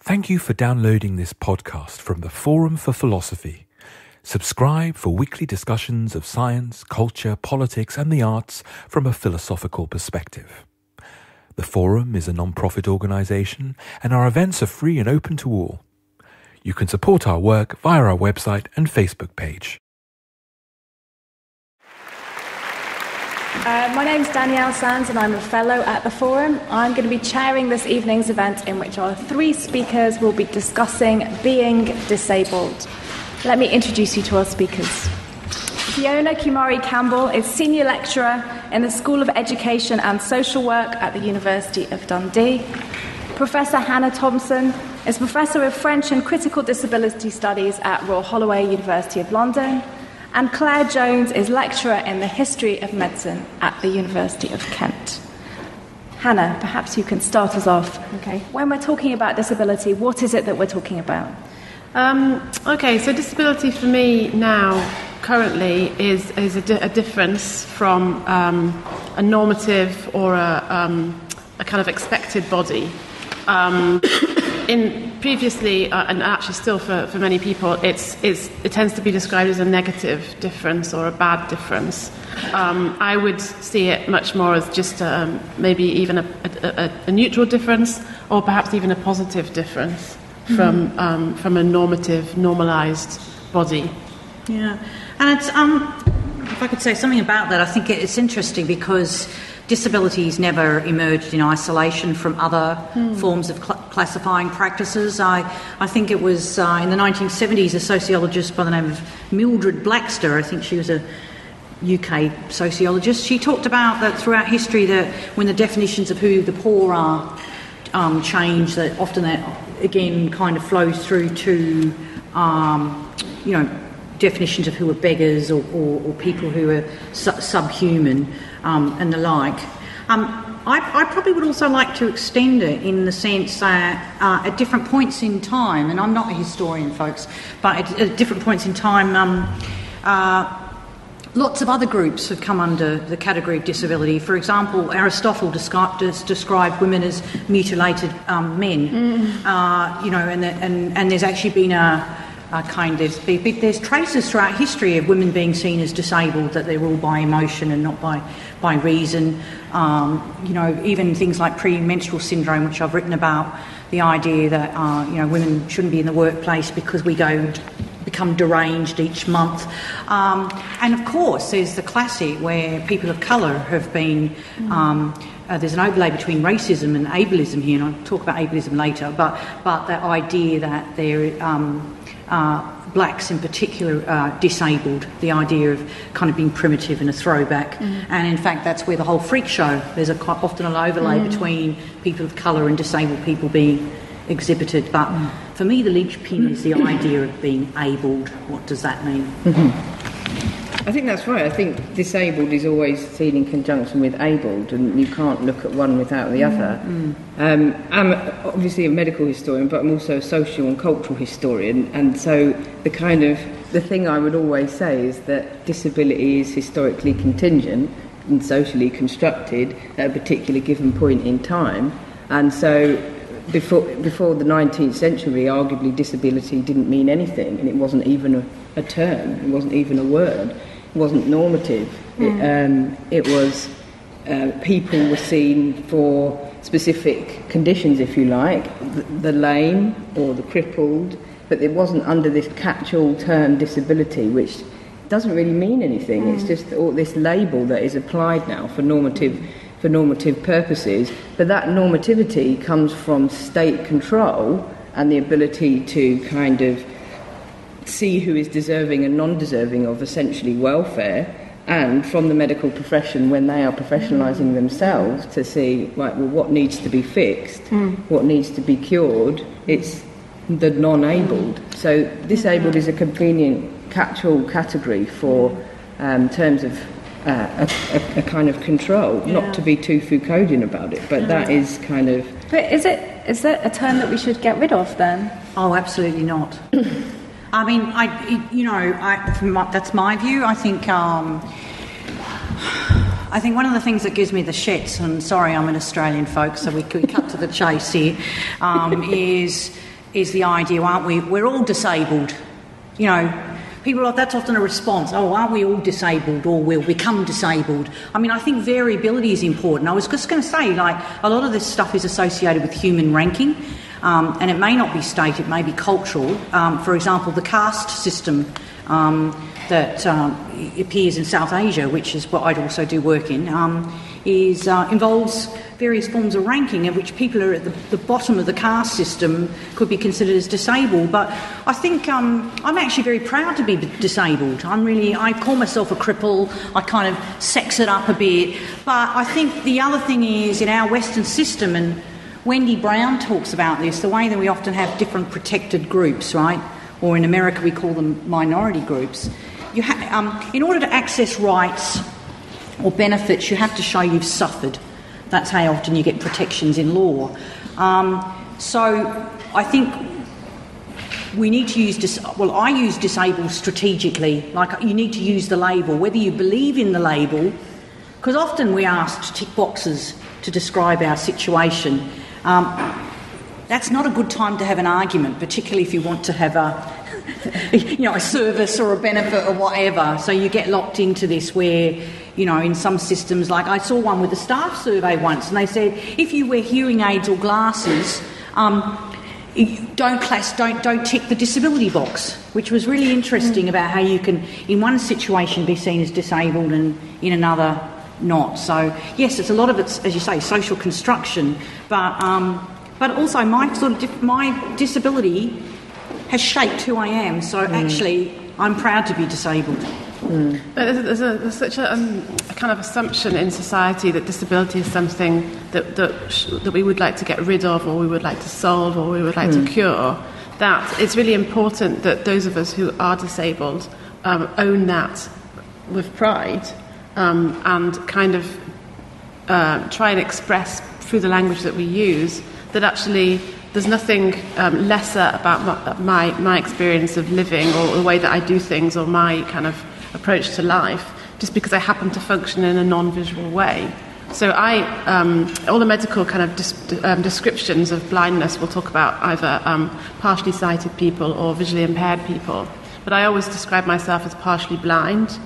Thank you for downloading this podcast from the Forum for Philosophy. Subscribe for weekly discussions of science, culture, politics and the arts from a philosophical perspective. The Forum is a non-profit organisation and our events are free and open to all. You can support our work via our website and Facebook page. My name's Danielle Sands and I'm a fellow at the Forum. I'm going to be chairing this evening's event in which our three speakers will be discussing being disabled. Let me introduce you to our speakers. Fiona Kumari Campbell is Senior Lecturer in the School of Education and Social Work at the University of Dundee. Professor Hannah Thompson is Professor of French and Critical Disability Studies at Royal Holloway, University of London. And Claire Jones is Lecturer in the History of Medicine at the University of Kent. Hannah, perhaps you can start us off. Okay. When we're talking about disability, what is it that we're talking about? So disability for me now, currently, is a difference from a normative or a kind of expected body. Previously, and actually still for many people, it tends to be described as a negative difference or a bad difference. I would see it much more as just maybe even a neutral difference, or perhaps even a positive difference from a normative, normalised body. Yeah, and it's if I could say something about that, I think it's interesting because disabilities never emerged in isolation from other forms of classifying practices. I think it was in the 1970s a sociologist by the name of Mildred Blackster, I think she was a UK sociologist, she talked about that throughout history that when the definitions of who the poor are change, that often that again kind of flows through to definitions of who are beggars or people who are subhuman and the like. I probably would also like to extend it in the sense that at different points in time, and I'm not a historian, folks, but at different points in time, lots of other groups have come under the category of disability. For example, Aristotle described women as mutilated men, and there's actually been there's traces throughout history of women being seen as disabled, that they're all by emotion and not by reason. Even things like premenstrual syndrome, which I've written about, the idea that women shouldn't be in the workplace because we become deranged each month. And of course, there's the classic where people of colour have been. There's an overlay between racism and ableism here, and I'll talk about ableism later. But the idea that they're blacks in particular are disabled, the idea of kind of being primitive and a throwback. And in fact that's where the whole freak show, there's often an overlay between people of colour and disabled people being exhibited. But for me the linchpin is the idea of being abled. What does that mean? I think that's right. I think disabled is always seen in conjunction with abled, and you can't look at one without the other. I'm obviously a medical historian, but I'm also a social and cultural historian, and so the thing I would always say is that disability is historically contingent and socially constructed at a particular given point in time. And so before the 19th century, arguably disability didn't mean anything, and it wasn't even a term, it wasn't even a word. It wasn't normative. It was people were seen for specific conditions, if you like, the lame or the crippled, but it wasn't under this catch-all term disability, which doesn't really mean anything. It's just all this label that is applied now for normative purposes. But that normativity comes from state control and the ability to kind of see who is deserving and non-deserving of essentially welfare, and from the medical profession when they are professionalising themselves to see, right, well, what needs to be fixed, what needs to be cured. It's the non-abled. So disabled is a convenient catch-all category for terms of a kind of control, not to be too Foucauldian about it, but that is kind of... But is that a term that we should get rid of then? Oh, absolutely not. I mean, that's my view. I think one of the things that gives me the shits, and sorry, I'm an Australian folk, so we cut to the chase here, is is the idea, aren't we? We're all disabled. You know, that's often a response. Oh, aren't we all disabled, or we'll become disabled? I mean, I think variability is important. I was just going to say, like, a lot of this stuff is associated with human ranking, and it may not be state, it may be cultural. For example, the caste system that appears in South Asia, which is what I'd also do work in, involves various forms of ranking in which people are at the bottom of the caste system could be considered as disabled. But I think I'm actually very proud to be disabled. I call myself a cripple. I kind of sex it up a bit. But I think the other thing is, in our Western system, and Wendy Brown talks about this, the way that we often have different protected groups, right? Or in America we call them minority groups. In order to access rights or benefits, you have to show you've suffered. That's how often you get protections in law. So I think we need to use... I use disabled strategically. Like, you need to use the label, whether you believe in the label, because often we're asked to tick boxes to describe our situation. That's not a good time to have an argument, particularly if you want to have a service or a benefit or whatever. So you get locked into this where, in some systems, like I saw one with a staff survey once, and they said if you wear hearing aids or glasses, don't tick the disability box, which was really interesting about how you can, in one situation, be seen as disabled and in another not. So yes, it's a lot of it's, as you say, social construction, but also my disability has shaped who I am. So actually, I'm proud to be disabled. There's such a kind of assumption in society that disability is something that we would like to get rid of, or we would like to solve, or we would like to cure. That it's really important that those of us who are disabled own that with pride, and kind of try and express through the language that we use that actually there's nothing lesser about my experience of living, or the way that I do things, or my kind of approach to life, just because I happen to function in a non-visual way. So all the medical kind of descriptions of blindness will talk about either partially sighted people or visually impaired people. But I always describe myself as partially blind,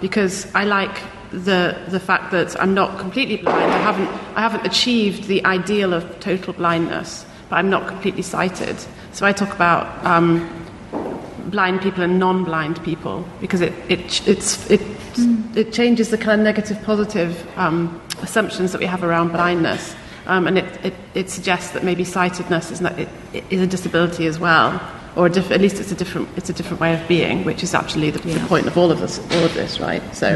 because I like the fact that I'm not completely blind. I haven't achieved the ideal of total blindness, but I'm not completely sighted. So I talk about blind people and non-blind people, because it changes the kind of negative positive assumptions that we have around blindness, and it suggests that maybe sightedness is a disability as well, or at least it's a different way of being, which is actually the point of all of this, right? So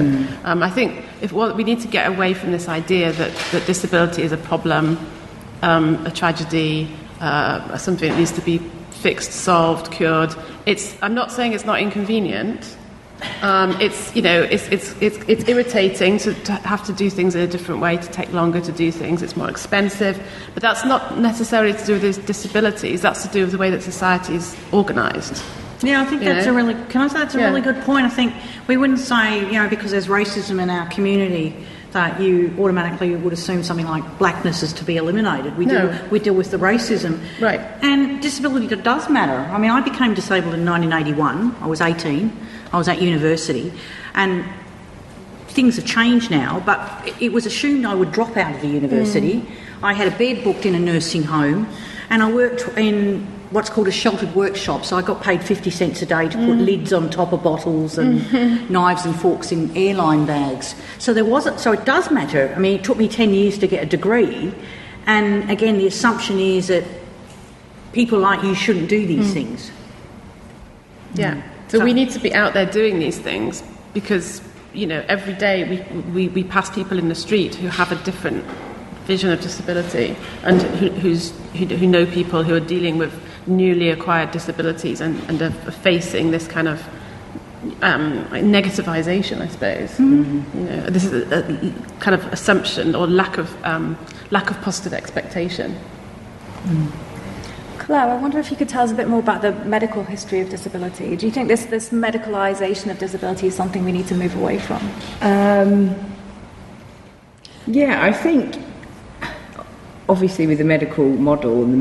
I think we need to get away from this idea that disability is a problem, a tragedy, something that needs to be fixed, solved, cured. I'm not saying it's not inconvenient. It's irritating to have to do things in a different way, to take longer to do things. It's more expensive, but that's not necessarily to do with disabilities. That's to do with the way that society is organised. Yeah, I think that's a really good point. I think we wouldn't say, because there's racism in our community, that you automatically would assume something like blackness is to be eliminated. We deal with the racism. Right. And disability does matter. I mean, I became disabled in 1981. I was 18. I was at university. And things have changed now, but it was assumed I would drop out of the university. I had a bed booked in a nursing home, and I worked in what's called a sheltered workshop, so I got paid 50 cents a day to put lids on top of bottles and knives and forks in airline bags. So it does matter. I mean, it took me 10 years to get a degree, and again, the assumption is that people like you shouldn't do these things. Yeah. So we need to be out there doing these things, because, every day we pass people in the street who have a different vision of disability, and who know people who are dealing with newly acquired disabilities and are facing this kind of negativization, I suppose. This is a kind of assumption or lack of positive expectation. Claire, I wonder if you could tell us a bit more about the medical history of disability. Do you think this medicalisation of disability is something we need to move away from? Yeah, I think obviously with the medical model and the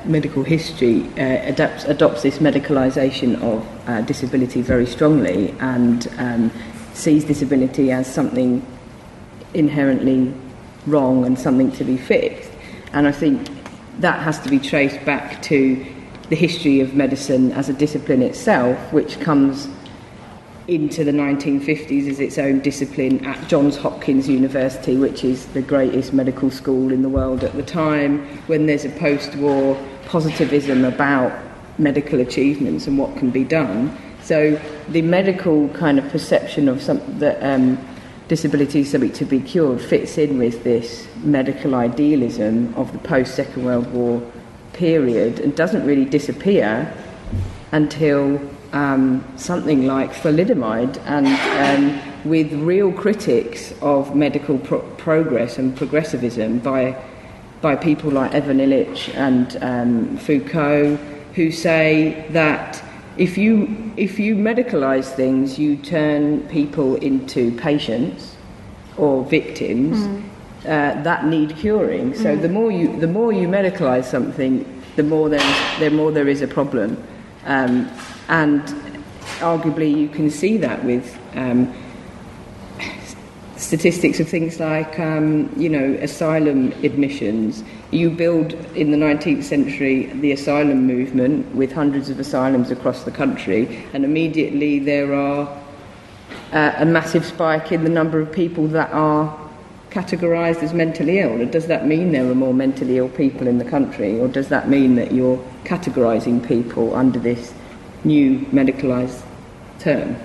medical history adopts this medicalisation of disability very strongly, and sees disability as something inherently wrong and something to be fixed. And I think that has to be traced back to the history of medicine as a discipline itself, which comes into the 1950s as its own discipline at Johns Hopkins University, which is the greatest medical school in the world at the time, when there's a post-war positivism about medical achievements and what can be done. So the medical kind of perception of that disability is something to be cured fits in with this medical idealism of the post-Second World War period, and doesn't really disappear until something like thalidomide, and with real critics of medical progress and progressivism by people like Evan Illich and Foucault, who say that if you medicalise things, you turn people into patients or victims that need curing. So the more you medicalise something, the more there is a problem. And arguably you can see that with statistics of things like, asylum admissions. You build, in the 19th century, the asylum movement with hundreds of asylums across the country, and immediately there are a massive spike in the number of people that are categorised as mentally ill. Does that mean there are more mentally ill people in the country, or does that mean that you're categorising people under this new medicalised term?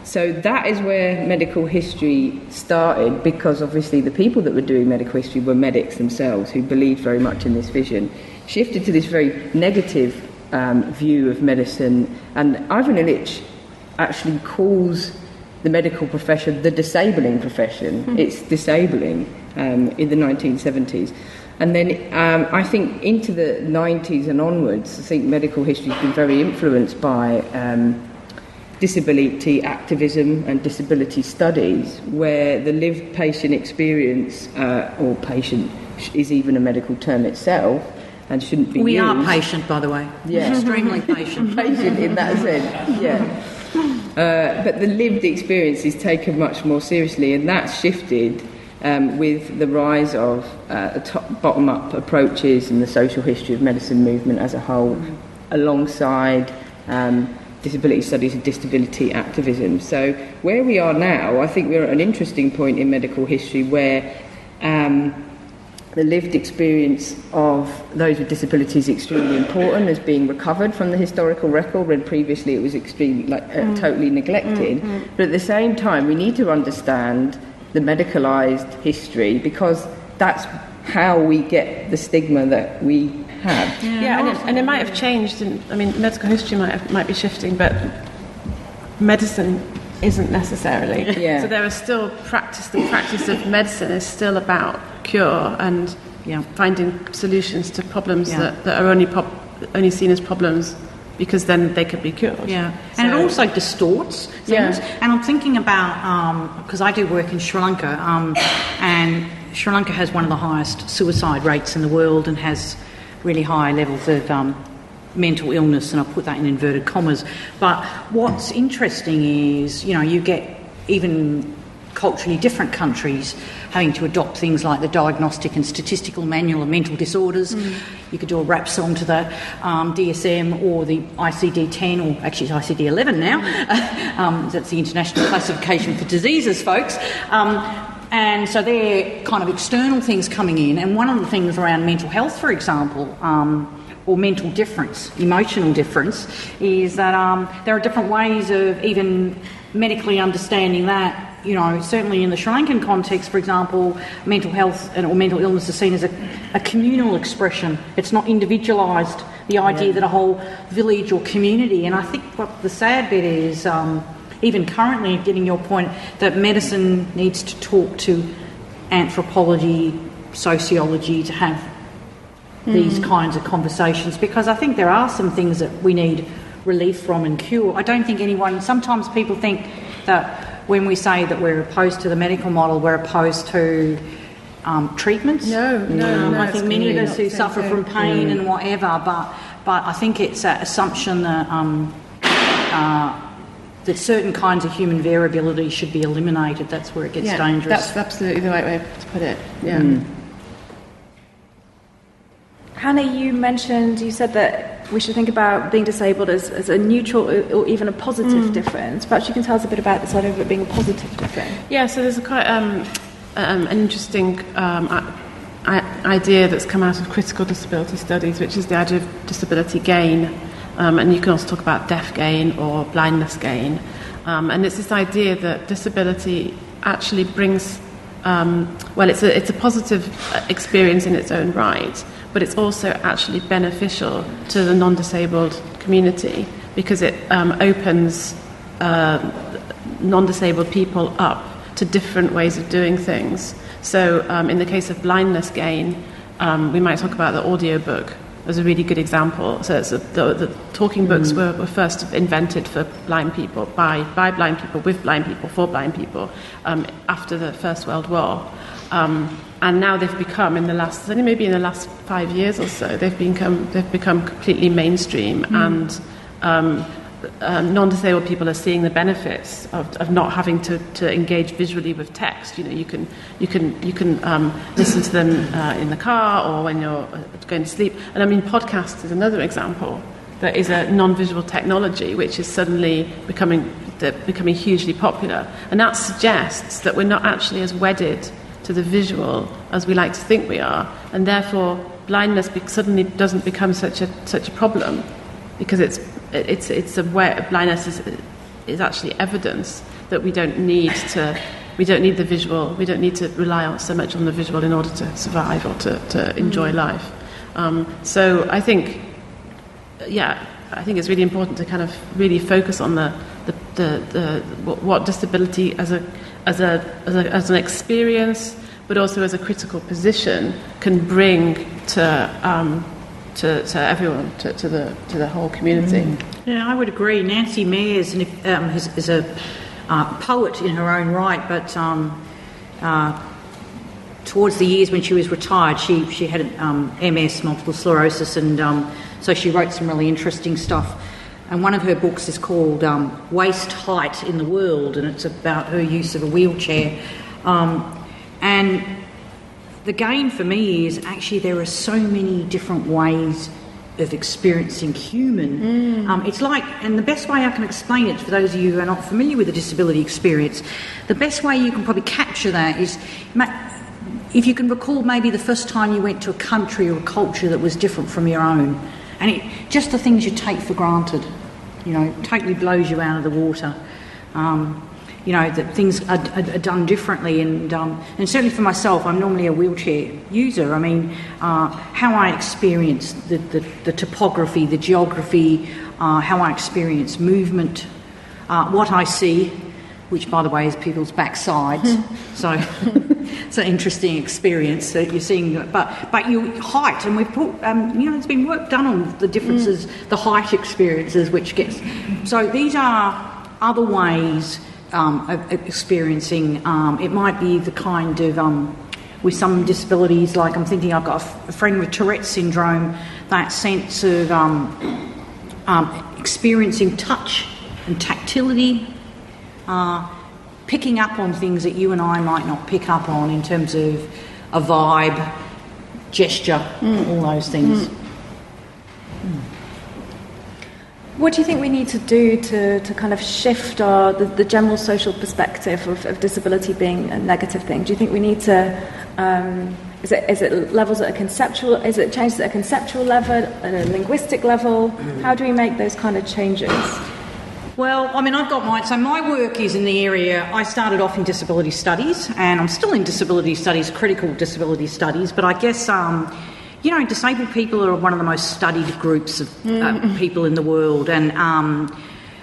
So that is where medical history started, because obviously the people that were doing medical history were medics themselves, who believed very much in this vision, shifted to this very negative view of medicine. And Ivan Illich actually calls the medical profession the disabling profession. It's disabling in the 1970s. And then I think into the 90s and onwards, I think medical history has been very influenced by disability activism and disability studies, where the lived patient experience, or patient is even a medical term itself and shouldn't be used. We are patient, by the way. Yeah. Extremely patient. Patient in that sense, yeah. But the lived experience is taken much more seriously, and that's shifted with the rise of bottom-up approaches and the social history of medicine movement as a whole, alongside disability studies and disability activism. So where we are now, I think we're at an interesting point in medical history where the lived experience of those with disabilities is extremely important, as being recovered from the historical record, when previously it was extremely totally neglected. But at the same time, we need to understand the medicalised history, because that's how we get the stigma that we have. Yeah, and it might have changed. Medical history might be shifting, but medicine isn't necessarily. Yeah. So there is still practice. The practice of medicine is still about cure and finding solutions to problems that are only seen as problems, because then they could be cured. Yeah, and it also distorts things. Yeah. And I'm thinking about, because I do work in Sri Lanka, and Sri Lanka has one of the highest suicide rates in the world and has really high levels of mental illness, and I'll put that in inverted commas. But what's interesting is, you get even culturally different countries having to adopt things like the Diagnostic and Statistical Manual of Mental Disorders. You could do a rap song to the DSM or the ICD-10, or actually it's ICD-11 now. That's the International Classification for Diseases, folks. And so they're kind of external things coming in. And one of the things around mental health, for example, or mental difference, emotional difference, is that there are different ways of even medically understanding that. Certainly in the Sri Lankan context, for example, mental health or mental illness is seen as a communal expression. It's not individualised, the idea that a whole village or community. And I think what the sad bit is, even currently, getting your point, that medicine needs to talk to anthropology, sociology, to have these kinds of conversations, because I think there are some things that we need relief from and cure. I don't think sometimes people think that when we say that we're opposed to the medical model, we're opposed to treatments. No. I think many of us who suffer from pain and whatever, but I think it's that assumption that that certain kinds of human variability should be eliminated. That's where it gets dangerous. That's absolutely the right way to put it. Yeah. Hannah, you said that we should think about being disabled as a neutral or even a positive difference. Perhaps you can tell us a bit about this idea of it being a positive difference. Yeah, so there's quite an interesting idea that's come out of critical disability studies, which is the idea of disability gain. And you can also talk about deaf gain or blindness gain. And it's this idea that disability actually brings, it's a positive experience in its own right, but it's also actually beneficial to the non-disabled community because it opens non-disabled people up to different ways of doing things. So in the case of blindness gain, we might talk about the audiobook as a really good example. So the talking books were first invented for blind people, by blind people, with blind people, for blind people, after the First World War. And now they've become, in the last 5 years or so, they've become completely mainstream, and non-disabled people are seeing the benefits of not having to engage visually with text. You know, you can listen to them in the car or when you're going to sleep. And I mean, podcasts is another example that is a non-visual technology which is suddenly becoming hugely popular, and that suggests that we're not actually as wedded to the visual as we like to think we are, and therefore blindness suddenly doesn't become such a problem, because it's a way blindness is actually evidence that we don't need the visual, we don't need to rely so much on the visual in order to survive or to enjoy life. So I think it's really important to kind of really focus on what disability as an experience, but also as a critical position, can bring to everyone, to the whole community. Yeah, I would agree. Nancy Mears is a poet in her own right, but towards the years when she was retired, she had MS, multiple sclerosis, and so she wrote some really interesting stuff. And one of her books is called Waist Height in the World, and it's about her use of a wheelchair. And the gain for me is actually there are so many different ways of experiencing human. It's like, and the best way I can explain it for those of you who are not familiar with the disability experience, the best way you can probably capture that is, if you can recall maybe the first time you went to a country or a culture that was different from your own, and just the things you take for granted, totally blows you out of the water. That things are done differently, and certainly for myself, I'm normally a wheelchair user. I mean, how I experience the topography, the geography, how I experience movement, what I see, which, by the way, is people's backsides. So it's an interesting experience that you're seeing. But your height, and we've put, there's been work done on the differences, the height experiences, which gets. So these are other ways of experiencing. It might be the kind of, with some disabilities, like I'm thinking I've got a friend with Tourette's syndrome, that sense of experiencing touch and tactility, picking up on things that you and I might not pick up on in terms of a vibe, gesture, all those things. What do you think we need to do to kind of shift the general social perspective of disability being a negative thing? Do you think we need to, is it levels at a conceptual, is it changes at a conceptual level, at a linguistic level? How do we make those kind of changes? Well, I mean, I've got mine. So my work is in the area, I started off in disability studies, and I'm still in disability studies, critical disability studies, but I guess, disabled people are one of the most studied groups of people in the world, and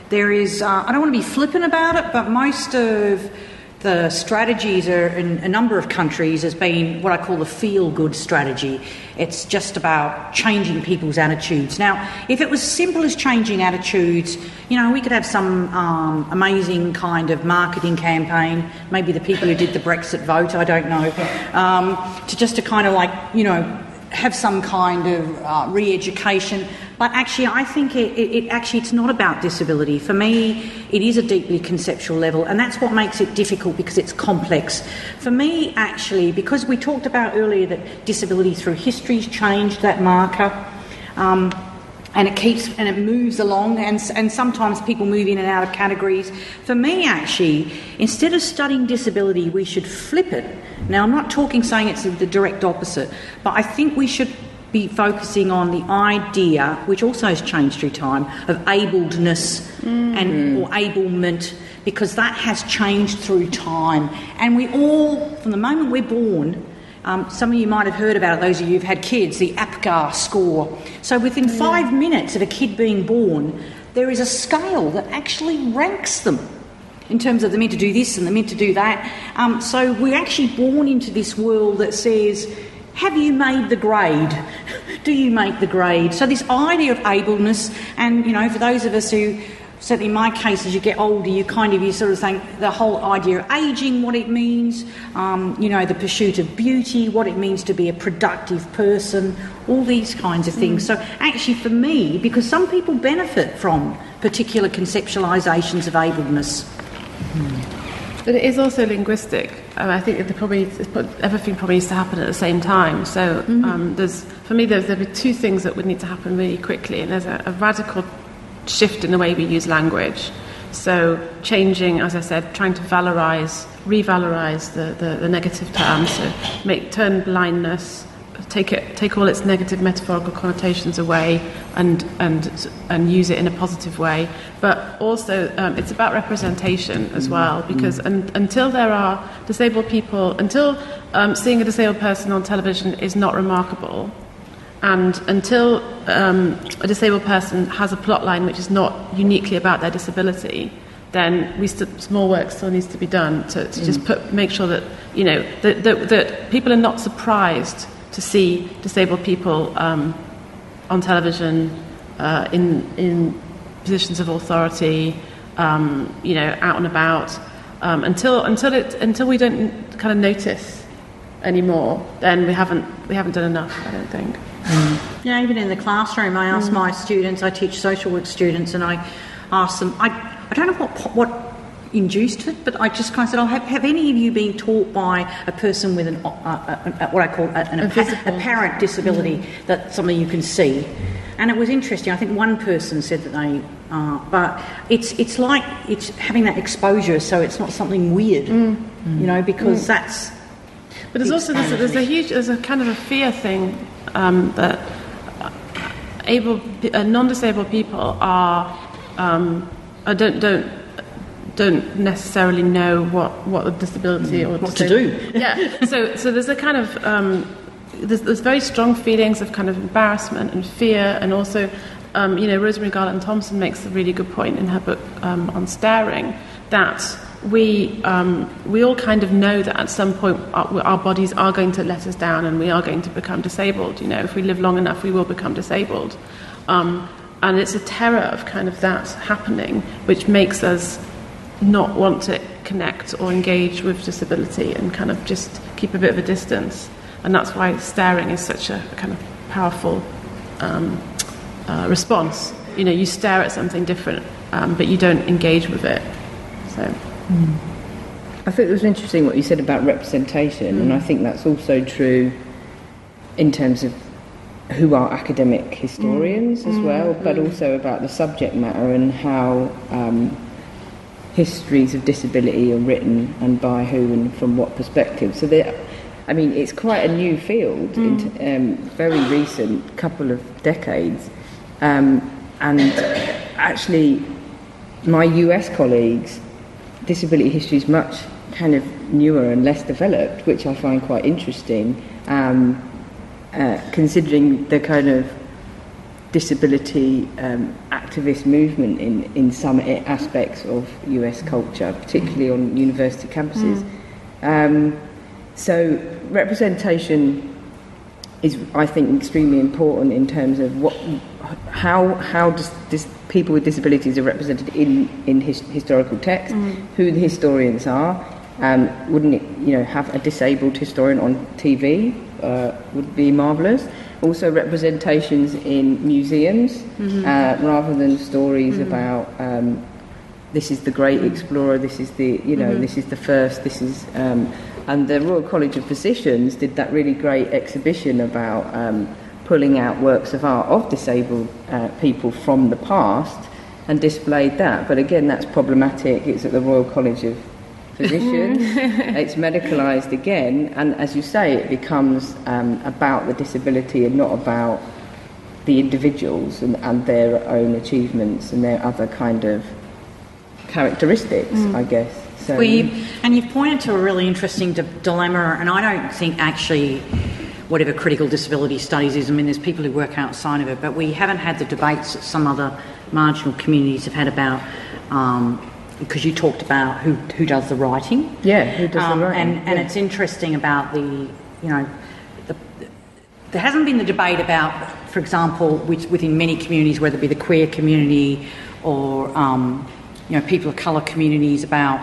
there is, I don't want to be flippant about it, but most of the strategies are in a number of countries has been what I call the feel-good strategy. It's just about changing people's attitudes. Now, if it was simple as changing attitudes, we could have some amazing kind of marketing campaign, maybe the people who did the Brexit vote, I don't know, to kind of have some kind of re-education. But actually, I think it's not about disability. For me, it is a deeply conceptual level, and that's what makes it difficult, because it's complex. For me, actually, because we talked about earlier that disability through history's changed that marker, and it moves along, and sometimes people move in and out of categories. For me, actually, instead of studying disability, we should flip it. Now, I'm not saying it's the direct opposite, but I think we should be focusing on the idea, which also has changed through time, of abledness or ablement, because that has changed through time. And we all, from the moment we're born, some of you might have heard about it, those of you who've had kids, the APGAR score. So within 5 minutes of a kid being born, there is a scale that actually ranks them in terms of they're meant to do this and they're meant to do that. So we're actually born into this world that says, have you made the grade? Do you make the grade? So this idea of ableness, and, for those of us who, certainly in my case, as you get older, you sort of think the whole idea of ageing, what it means, the pursuit of beauty, what it means to be a productive person, all these kinds of things. So actually for me, because some people benefit from particular conceptualisations of ableness. But it is also linguistic. I think everything probably needs to happen at the same time. So there'll be two things that would need to happen really quickly, and there's a radical shift in the way we use language. So changing, as I said, trying to revalorize the negative terms, so turn blindness, take all its negative metaphorical connotations away, and use it in a positive way. But also it's about representation as well, because until there are disabled people, until seeing a disabled person on television is not remarkable, and until a disabled person has a plot line which is not uniquely about their disability, then small work still needs to be done to just make sure that that people are not surprised to see disabled people on television in positions of authority, out and about. Until we don't kind of notice anymore, then we haven't done enough, I don't think. Yeah, even in the classroom, I ask my students, I teach social work students, and I ask them, I don't know what induced it, but I just kind of said, have any of you been taught by a person with what I call an apparent disability that something you can see? And it was interesting. I think one person said that they but it's like it's having that exposure, so it's not something weird, because that's. But there's also there's a kind of a fear thing that non-disabled people don't necessarily know what the disability or what to do. Yeah. So there's a kind of there's very strong feelings of kind of embarrassment and fear, and also Rosemary Garland Thompson makes a really good point in her book on staring, that we all kind of know that at some point our bodies are going to let us down and we are going to become disabled. If we live long enough, we will become disabled, and it's a terror of kind of that happening, which makes us not want to connect or engage with disability and kind of just keep a bit of a distance. And that's why staring is such a kind of powerful response. You stare at something different, but you don't engage with it. So. I think it was interesting what you said about representation, and I think that's also true in terms of who are academic historians as well, but also about the subject matter and how histories of disability are written and by who and from what perspective. So it's quite a new field, very recent, couple of decades, and actually my US colleagues, disability history is much kind of newer and less developed, which I find quite interesting, considering the kind of disability activist movement in some aspects of US culture, particularly on university campuses. So representation is, I think, extremely important in terms of how does people with disabilities are represented in historical text, who the historians are. Wouldn't it, have a disabled historian on TV? Would be marvellous. Also representations in museums, rather than stories about this is the great explorer, this is the this is the first, this is and the Royal College of Physicians did that really great exhibition about pulling out works of art of disabled people from the past and displayed that. But again, that's problematic. It's at the Royal College of Physicians. It's medicalised again, and as you say, it becomes about the disability and not about the individuals and their own achievements and their other kind of characteristics, I guess. So, and you've pointed to a really interesting dilemma, and I don't think actually whatever critical disability studies is, I mean, there's people who work outside of it, but we haven't had the debates that some other marginal communities have had about, because you talked about who does the writing. Yeah, who does the writing. And it's interesting about there hasn't been the debate about, for example, within many communities, whether it be the queer community or, people of colour communities, about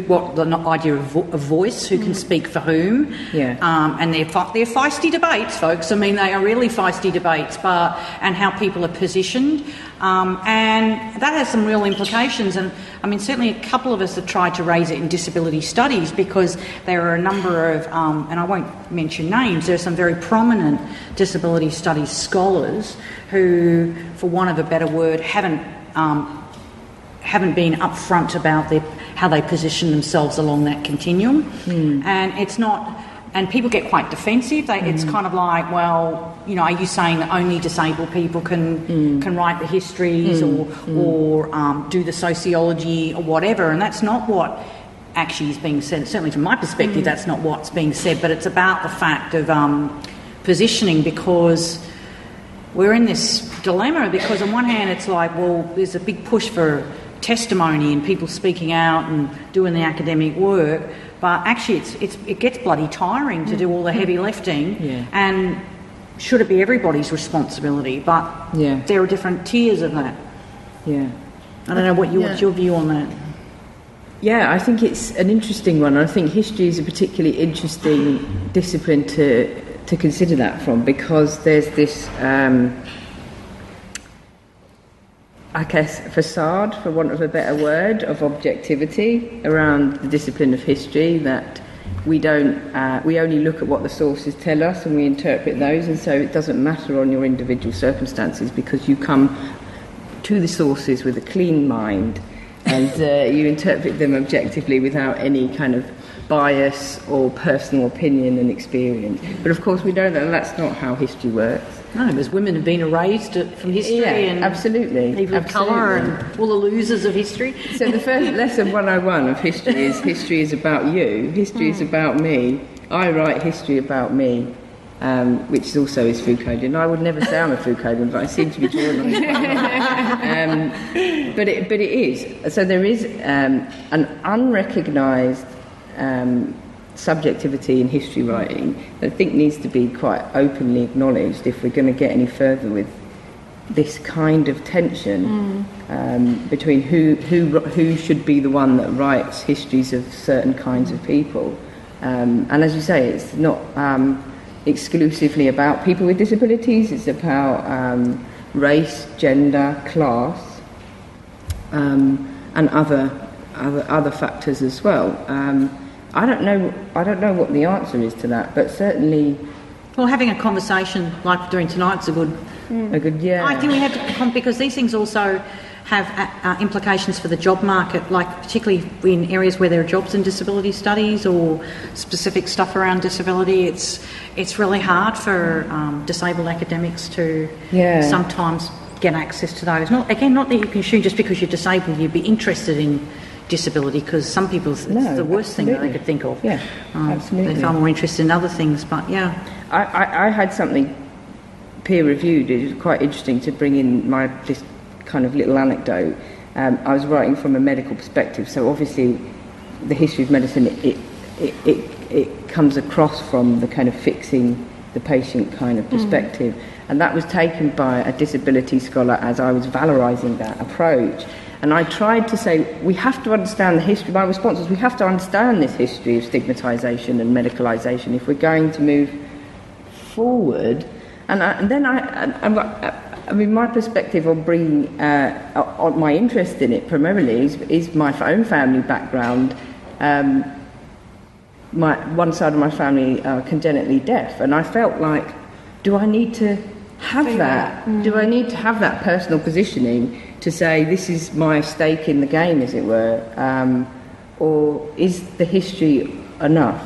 what the idea of voice, who can speak for whom, and they're feisty debates, folks. I mean, they are really feisty debates, and how people are positioned, and that has some real implications. And I mean, certainly a couple of us have tried to raise it in disability studies, because there are a number of, and I won't mention names, there are some very prominent disability studies scholars who, for want of a better word, haven't been upfront about how they position themselves along that continuum, and it's not. And people get quite defensive. It's kind of like, well, are you saying that only disabled people can write the histories or do the sociology or whatever? And that's not what actually is being said. Certainly, from my perspective, that's not what's being said. But it's about the fact of positioning, because we're in this dilemma. Because on one hand, it's like, well, there's a big push for testimony and people speaking out and doing the academic work, but actually it gets bloody tiring to do all the heavy lifting, and should it be everybody's responsibility? But there are different tiers of that. I don't know what's your view on that. I think it's an interesting one. I think history is a particularly interesting discipline to consider that from, because there's this I guess facade, for want of a better word, of objectivity around the discipline of history, that we only look at what the sources tell us and we interpret those, and so it doesn't matter on your individual circumstances, because you come to the sources with a clean mind and you interpret them objectively without any kind of bias or personal opinion and experience. But of course we know that that's not how history works. No, because women have been erased from history, and absolutely, people of colour and all the losers of history. So the first lesson 101 of history is about you. History is about me. I write history about me, which also is Foucauldian. I would never say I'm a Foucauldian, but I seem to be drawn on it. But it is. So there is an unrecognised subjectivity in history writing that I think needs to be quite openly acknowledged if we're going to get any further with this kind of tension between who should be the one that writes histories of certain kinds of people. And as you say, it's not exclusively about people with disabilities. It's about race, gender, class, and other factors as well. I don't know what the answer is to that, but certainly, well, having a conversation like we're doing tonight's a good. I think we have to, because these things also have implications for the job market, like particularly in areas where there are jobs in disability studies or specific stuff around disability. It's really hard for disabled academics to sometimes get access to those. Not that you can assume just because you're disabled you'd be interested in disability, because some people it's the worst thing that they could think of. Absolutely. They're far more interested in other things, but I had something peer-reviewed, it was quite interesting to bring in this kind of little anecdote. I was writing from a medical perspective, so obviously the history of medicine, it comes across from the kind of fixing the patient kind of perspective, and that was taken by a disability scholar as I was valorising that approach. And I tried to say, we have to understand the history. My response was, we have to understand this history of stigmatisation and medicalisation if we're going to move forward. And then I mean, my perspective on bringing, on my interest in it primarily is my own family background. One side of my family are congenitally deaf, and I felt like, do I need to have that? Do I need to have that personal positioning to say this is my stake in the game, as it were, or is the history enough?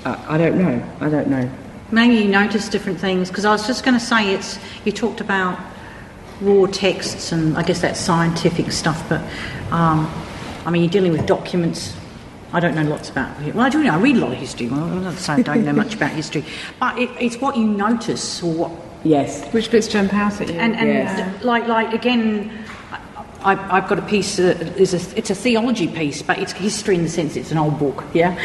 I don't know. Maybe you notice different things, because I was just going to say, you talked about raw texts, and I guess that's scientific stuff, but I mean, you're dealing with documents. I don't know lots about it. Well, I do know. I read a lot of history. Well, I'm not saying I don't know much about history, but it's what you notice, or what. Yes. Which bits jump out at you? And like again, I've got a piece. It's a theology piece, but it's history in the sense it's an old book. Yeah.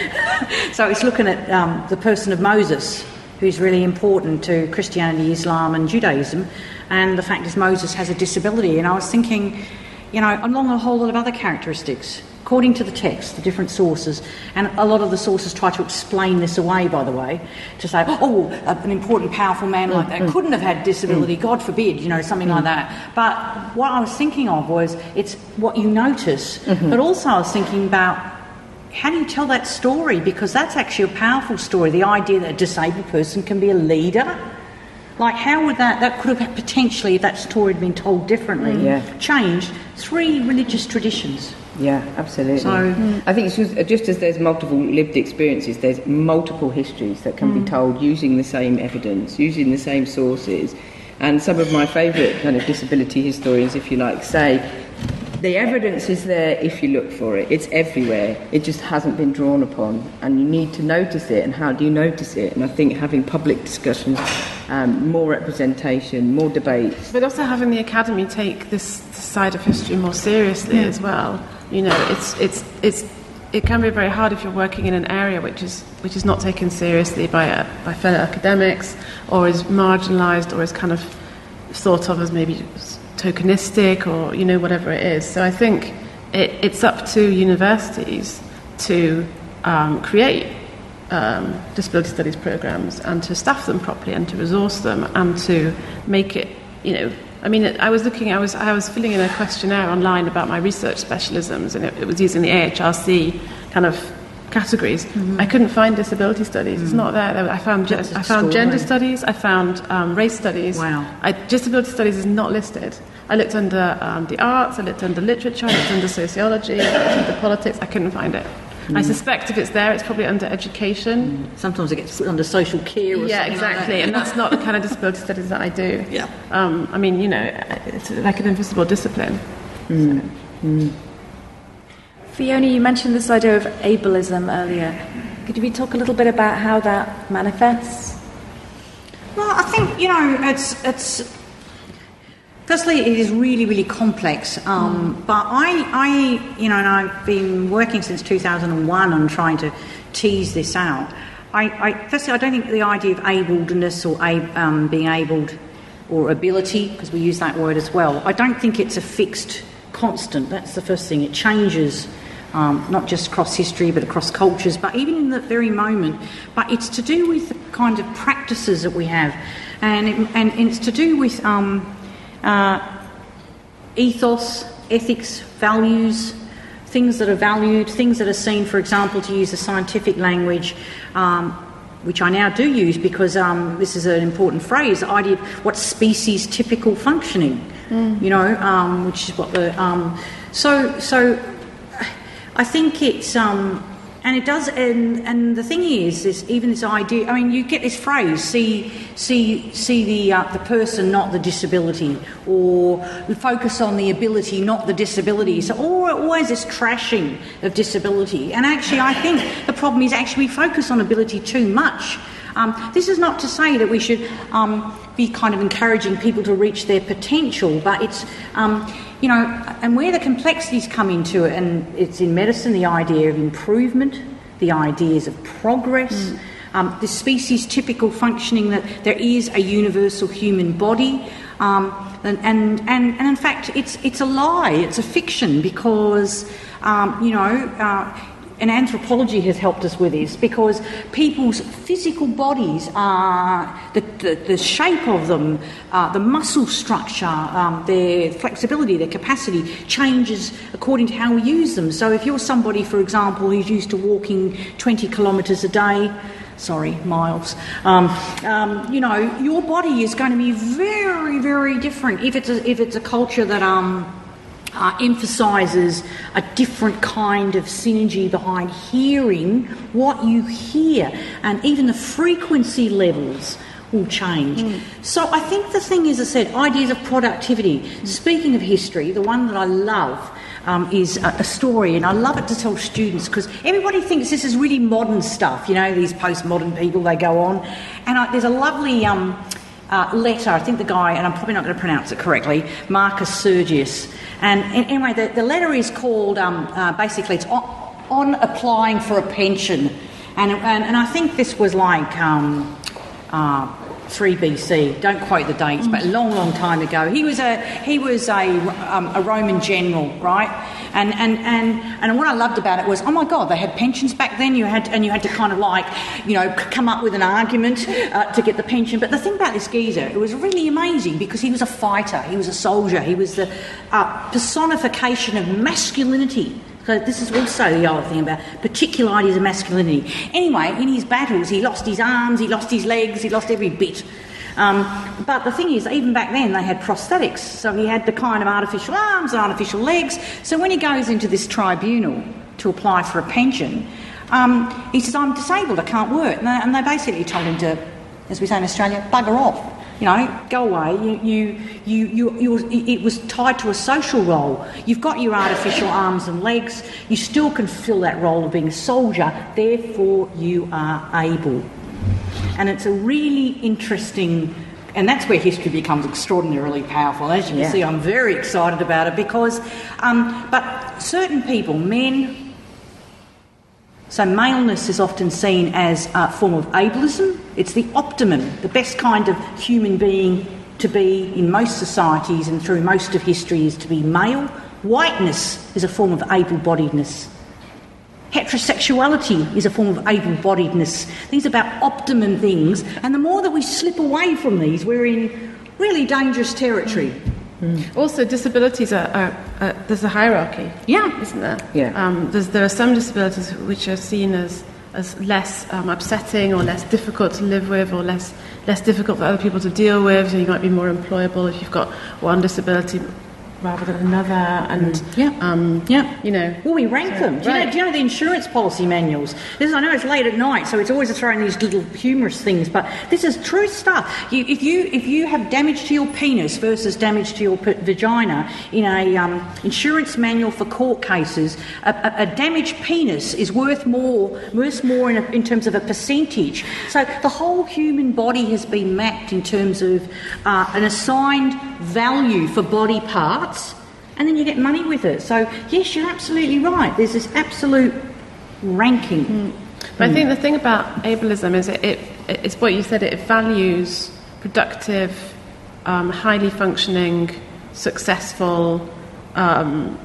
So it's looking at the person of Moses, who's really important to Christianity, Islam, and Judaism, and the fact is Moses has a disability. And I was thinking, along a whole lot of other characteristics, according to the text, the different sources, and a lot of the sources try to explain this away, by the way, to say, an important, powerful man like that couldn't have had disability, God forbid, something like that. But what I was thinking of was, it's what you notice, but also I was thinking about, how do you tell that story? Because that's actually a powerful story, the idea that a disabled person can be a leader. Like, how would that could have potentially, if that story had been told differently, changed 3 religious traditions. Yeah, absolutely. So, I think it's just as there's multiple lived experiences, there's multiple histories that can be told using the same evidence, using the same sources. And some of my favourite kind of disability historians, if you like, say, the evidence is there if you look for it. It's everywhere. It just hasn't been drawn upon, and you need to notice it. And how do you notice it? And I think having public discussions, more representation, more debates. But also having the academy take this side of history more seriously as well. It can be very hard if you're working in an area which is not taken seriously by fellow academics, or is marginalised, or is kind of thought of as maybe tokenistic, or whatever it is. So I think it's up to universities to create disability studies programs, and to staff them properly, and to resource them, and to make it, I was filling in a questionnaire online about my research specialisms, and it was using the AHRC kind of categories. I couldn't find disability studies. It's not there. I found gender studies. I found race studies. Wow. Disability studies is not listed. I looked under the arts. I looked under literature. I looked under sociology. I looked under politics. I couldn't find it. I suspect if it's there, it's probably under education. Sometimes it gets put under social care or something exactly, like that. And that's not the kind of disability studies that I do. Yeah. It's like an invisible discipline. Fiona, you mentioned this idea of ableism earlier. Could you talk a little bit about how that manifests? Well, I think, it's firstly, it is really, really complex. But and I've been working since 2001 on trying to tease this out. Firstly, I don't think the idea of abledness or being abled, or ability, because we use that word as well, I don't think it's a fixed constant. That's the first thing. It changes, not just across history, but across cultures, but even in the very moment. But it's to do with the kind of practices that we have, and it's to do with ethos, ethics, values, things that are valued, things that are seen, for example, to use the scientific language, which I now do use because this is an important phrase, the idea of what's species typical functioning, which is what the... So I think it's... and it does, and the thing is even this idea, you get this phrase, see the person, not the disability, or focus on the ability, not the disability. So always this trashing of disability. And actually, I think the problem is actually we focus on ability too much. This is not to say that we should be kind of encouraging people to reach their potential, but it's, you know, and where the complexities come into it, and it's in medicine, the idea of improvement, the ideas of progress, the species typical functioning that there is a universal human body, and in fact it's a lie, it's a fiction, because you know, and anthropology has helped us with this, because people's physical bodies are the shape of them, the muscle structure, their flexibility, their capacity changes according to how we use them. So if you're somebody, for example, who's used to walking 20 kilometres a day, miles, you know, your body is going to be very, very different if it's a culture that emphasises a different kind of synergy behind hearing what you hear, and even the frequency levels will change. So I think the thing is, I said, ideas of productivity. Speaking of history, the one that I love is a story, and I love it to tell students, because everybody thinks this is really modern stuff, you know, these postmodern people, they go on. And there's a lovely letter, I think the guy, and I'm probably not going to pronounce it correctly, Marcus Sergius. And anyway, the letter is called, basically, it's on applying for a pension. And I think this was like 3 BC, don't quote the dates, but a long, long time ago. He was a Roman general, right? And what I loved about it was, oh my God, they had pensions back then. You had to kind of like, you know, come up with an argument to get the pension. But the thing about this geezer, it was really amazing, because he was a fighter, he was a soldier, he was the personification of masculinity. So this is also the other thing about particularities of masculinity. Anyway, in his battles, he lost his arms, he lost his legs, he lost every bit. But the thing is, even back then, they had prosthetics. So he had the kind of artificial arms and artificial legs. So when he goes into this tribunal to apply for a pension, he says, I'm disabled, I can't work. And they basically told him to, as we say in Australia, bugger off. You know, go away. It was tied to a social role. You've got your artificial arms and legs. You still can fulfil that role of being a soldier. Therefore, you are able. And it's a really interesting, and that's where history becomes extraordinarily powerful. As you can see, I'm very excited about it, because, but certain people, men. So maleness is often seen as a form of ableism. It's the optimum, the best kind of human being to be in most societies and through most of history is to be male. Whiteness is a form of able-bodiedness. Heterosexuality is a form of able-bodiedness. These are about optimum things, and the more that we slip away from these, we're in really dangerous territory. Also, disabilities are there's a hierarchy, isn't there? There are some disabilities which are seen as less upsetting or less difficult to live with, or less difficult for other people to deal with. So you might be more employable if you've got one disability rather than another, and you know. Well, we rank them. Do you know the insurance policy manuals? I know it's late at night, so it's always throwing these little humorous things, but this is true stuff. If you have damage to your penis versus damage to your vagina in a insurance manual for court cases, a damaged penis is worth more in terms of a percentage. So the whole human body has been mapped in terms of an assigned value for body parts, and then you get money with it. So yes, you're absolutely right. There's this absolute ranking. But I think the thing about ableism is it's what you said. It values productive, highly functioning, successful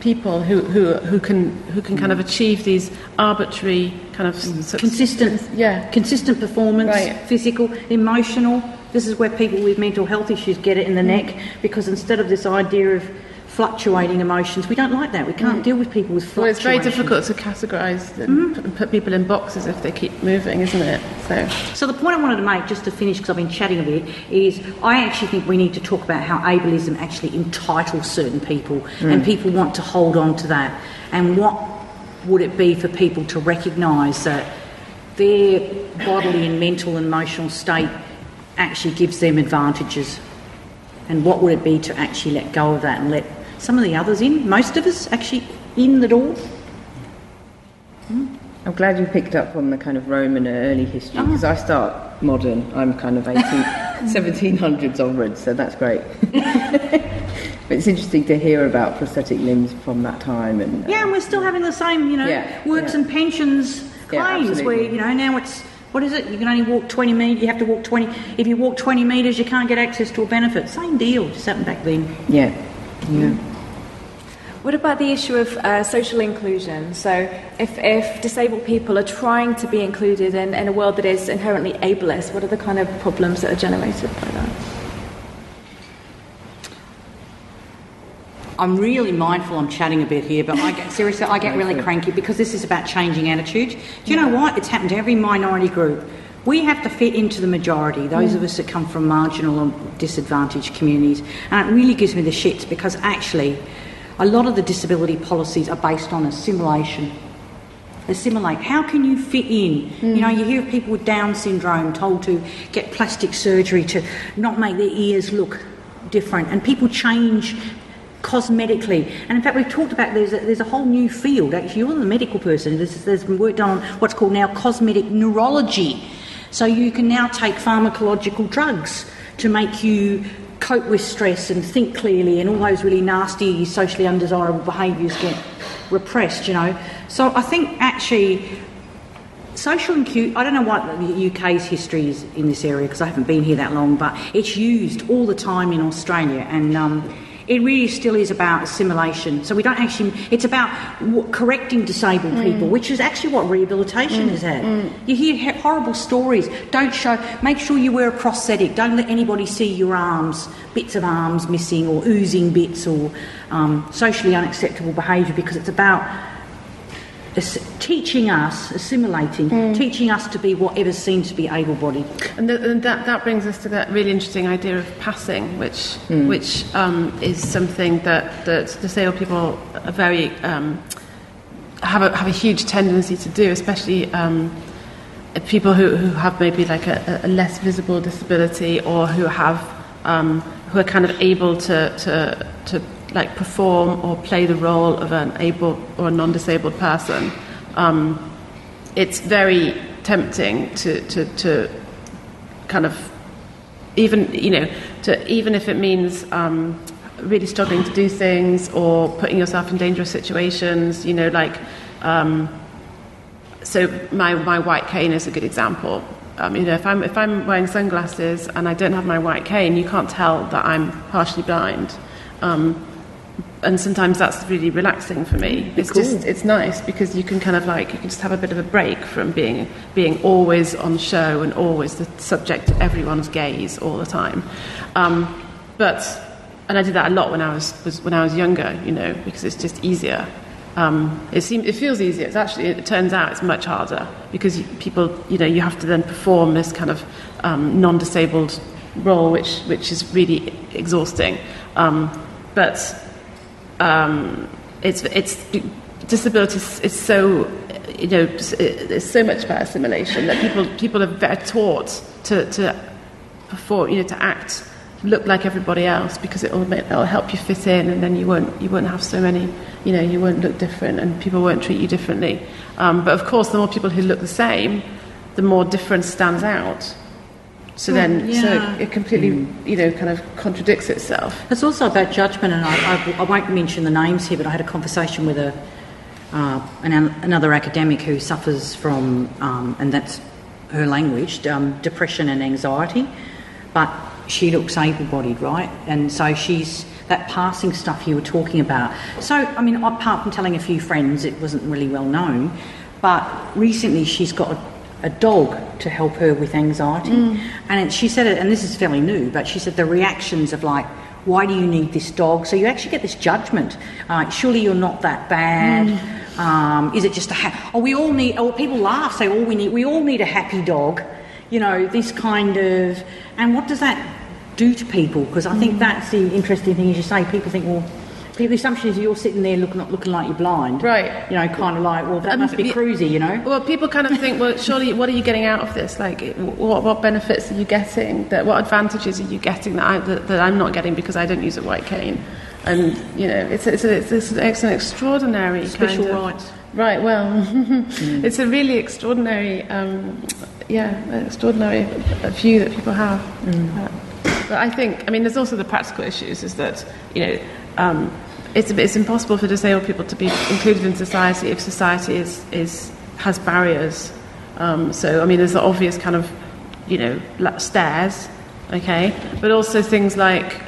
people who can kind of achieve these arbitrary kind of consistent performance, physical, emotional. This is where people with mental health issues get it in the neck, because instead of this idea of fluctuating emotions, we don't like that. We can't deal with people with fluctuations. Well, it's very difficult to categorise and put people in boxes if they keep moving, isn't it? So the point I wanted to make, just to finish, because I've been chatting a bit, is I actually think we need to talk about how ableism actually entitles certain people, and people want to hold on to that. And what would it be for people to recognise that their bodily and mental and emotional state actually gives them advantages, and what would it be to actually let go of that and let some of the others in, most of us actually in the door? I'm glad you picked up on the kind of Roman early history, because I start modern. I'm kind of 1700s onwards, so that's great. But it's interesting to hear about prosthetic limbs from that time. And we're still having the same, works and pensions claims where, now it's, what is it? You can only walk 20 metres, you have to walk 20, if you walk 20 metres you can't get access to a benefit. Same deal, just happened back then. Yeah. What about the issue of social inclusion? So if disabled people are trying to be included in a world that is inherently ableist, what are the kind of problems that are generated by that? I'm really mindful I'm chatting a bit here, but I get really cranky because this is about changing attitudes. Do you know what? It's happened to every minority group. We have to fit into the majority, those of us that come from marginal or disadvantaged communities. And it really gives me the shits because actually a lot of the disability policies are based on assimilation. Assimilate. How can you fit in? You hear of people with Down syndrome told to get plastic surgery to not make their ears look different, and people change cosmetically. And in fact, we've talked about there's a whole new field. Actually, you're the medical person. There's been work done on what's called now cosmetic neurology. So you can now take pharmacological drugs to make you cope with stress and think clearly, and all those really nasty, socially undesirable behaviours get repressed, So I think actually social inclusion, I don't know what the UK's history is in this area because I haven't been here that long, but it's used all the time in Australia, and it really still is about assimilation. So we don't actually, it's about correcting disabled people, which is actually what rehabilitation is at. You hear horrible stories. Make sure you wear a prosthetic. Don't let anybody see your arms, bits of arms missing or oozing bits or socially unacceptable behaviour, because it's about teaching us, assimilating, teaching us to be whatever seems to be able-bodied. And that brings us to that really interesting idea of passing, which is something that disabled people are very have a huge tendency to do, especially people who have maybe like a less visible disability, or who are kind of able to like perform or play the role of an able or a non-disabled person. It's very tempting to kind of even if it means really struggling to do things or putting yourself in dangerous situations. So my white cane is a good example. If I'm wearing sunglasses and I don't have my white cane, you can't tell that I'm partially blind. And sometimes that's really relaxing for me. It's nice because you can kind of you can just have a bit of a break from being always on show and always the subject of everyone's gaze all the time. And I did that a lot when I was younger, because it's just easier. It feels easier. It turns out it's much harder because people, you have to then perform this kind of non-disabled role, which is really exhausting. It's disability is so there's so much about assimilation that people are very taught to perform, to act, look like everybody else, because it'll help you fit in, and then you won't have so many, you won't look different, and people won't treat you differently. But of course, the more people who look the same, the more difference stands out. So it completely, kind of contradicts itself. It's also about judgment, and I won't mention the names here, but I had a conversation with another academic who suffers from, and that's her language, depression and anxiety, but she looks able-bodied, right? And so she's that passing stuff you were talking about. So, apart from telling a few friends, it wasn't really well known, but recently she's got a dog to help her with anxiety. And she said it, and this is fairly new, but she said the reactions of why do you need this dog? So you actually get this judgment. Surely you're not that bad. Is it just we all need, or people laugh, say, we all need a happy dog. This kind of, and what does that do to people? Because I think that's the interesting thing, as you say, people think, the assumption is you're sitting there not looking like you're blind. Right. Kind of like, that must be cruisy, Well, people kind of think, well, surely, what are you getting out of this? What benefits are you getting? What advantages are you getting that I'm not getting because I don't use a white cane? And, it's an extraordinary special kind of... rights. Right, well, it's a really extraordinary, extraordinary view that people have. But I think, there's also the practical issues, is that, it's impossible for disabled people to be included in society if society has barriers. There's the obvious kind of, stairs, okay, but also things like,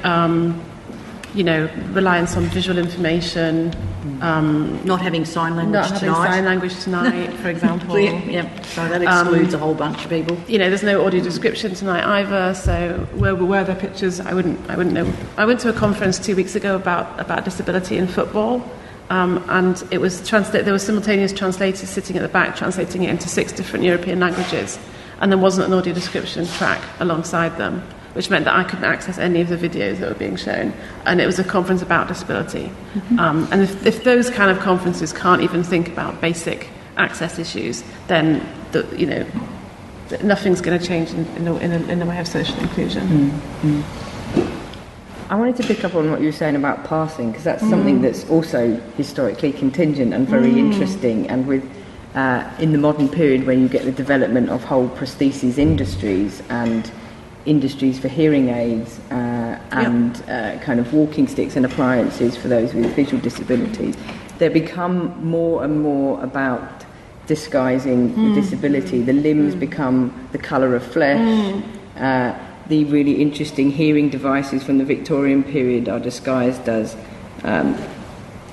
reliance on visual information. Not having sign language not having tonight. sign language tonight, for example. So that excludes a whole bunch of people. There's no audio description tonight either. So where were the pictures? I wouldn't know. I went to a conference 2 weeks ago about disability in football, and it was there were simultaneous translators sitting at the back translating it into 6 different European languages, and there wasn't an audio description track alongside them, which meant that I couldn't access any of the videos that were being shown. And it was a conference about disability. And if those kind of conferences can't even think about basic access issues, then nothing's going to change in the way of social inclusion. I wanted to pick up on what you were saying about passing, because that's something that's also historically contingent and very interesting. And with in the modern period, when you get the development of whole prosthesis industries and industries for hearing aids and kind of walking sticks and appliances for those with visual disabilities, they become more and more about disguising the disability. The limbs become the colour of flesh. The really interesting hearing devices from the Victorian period are disguised as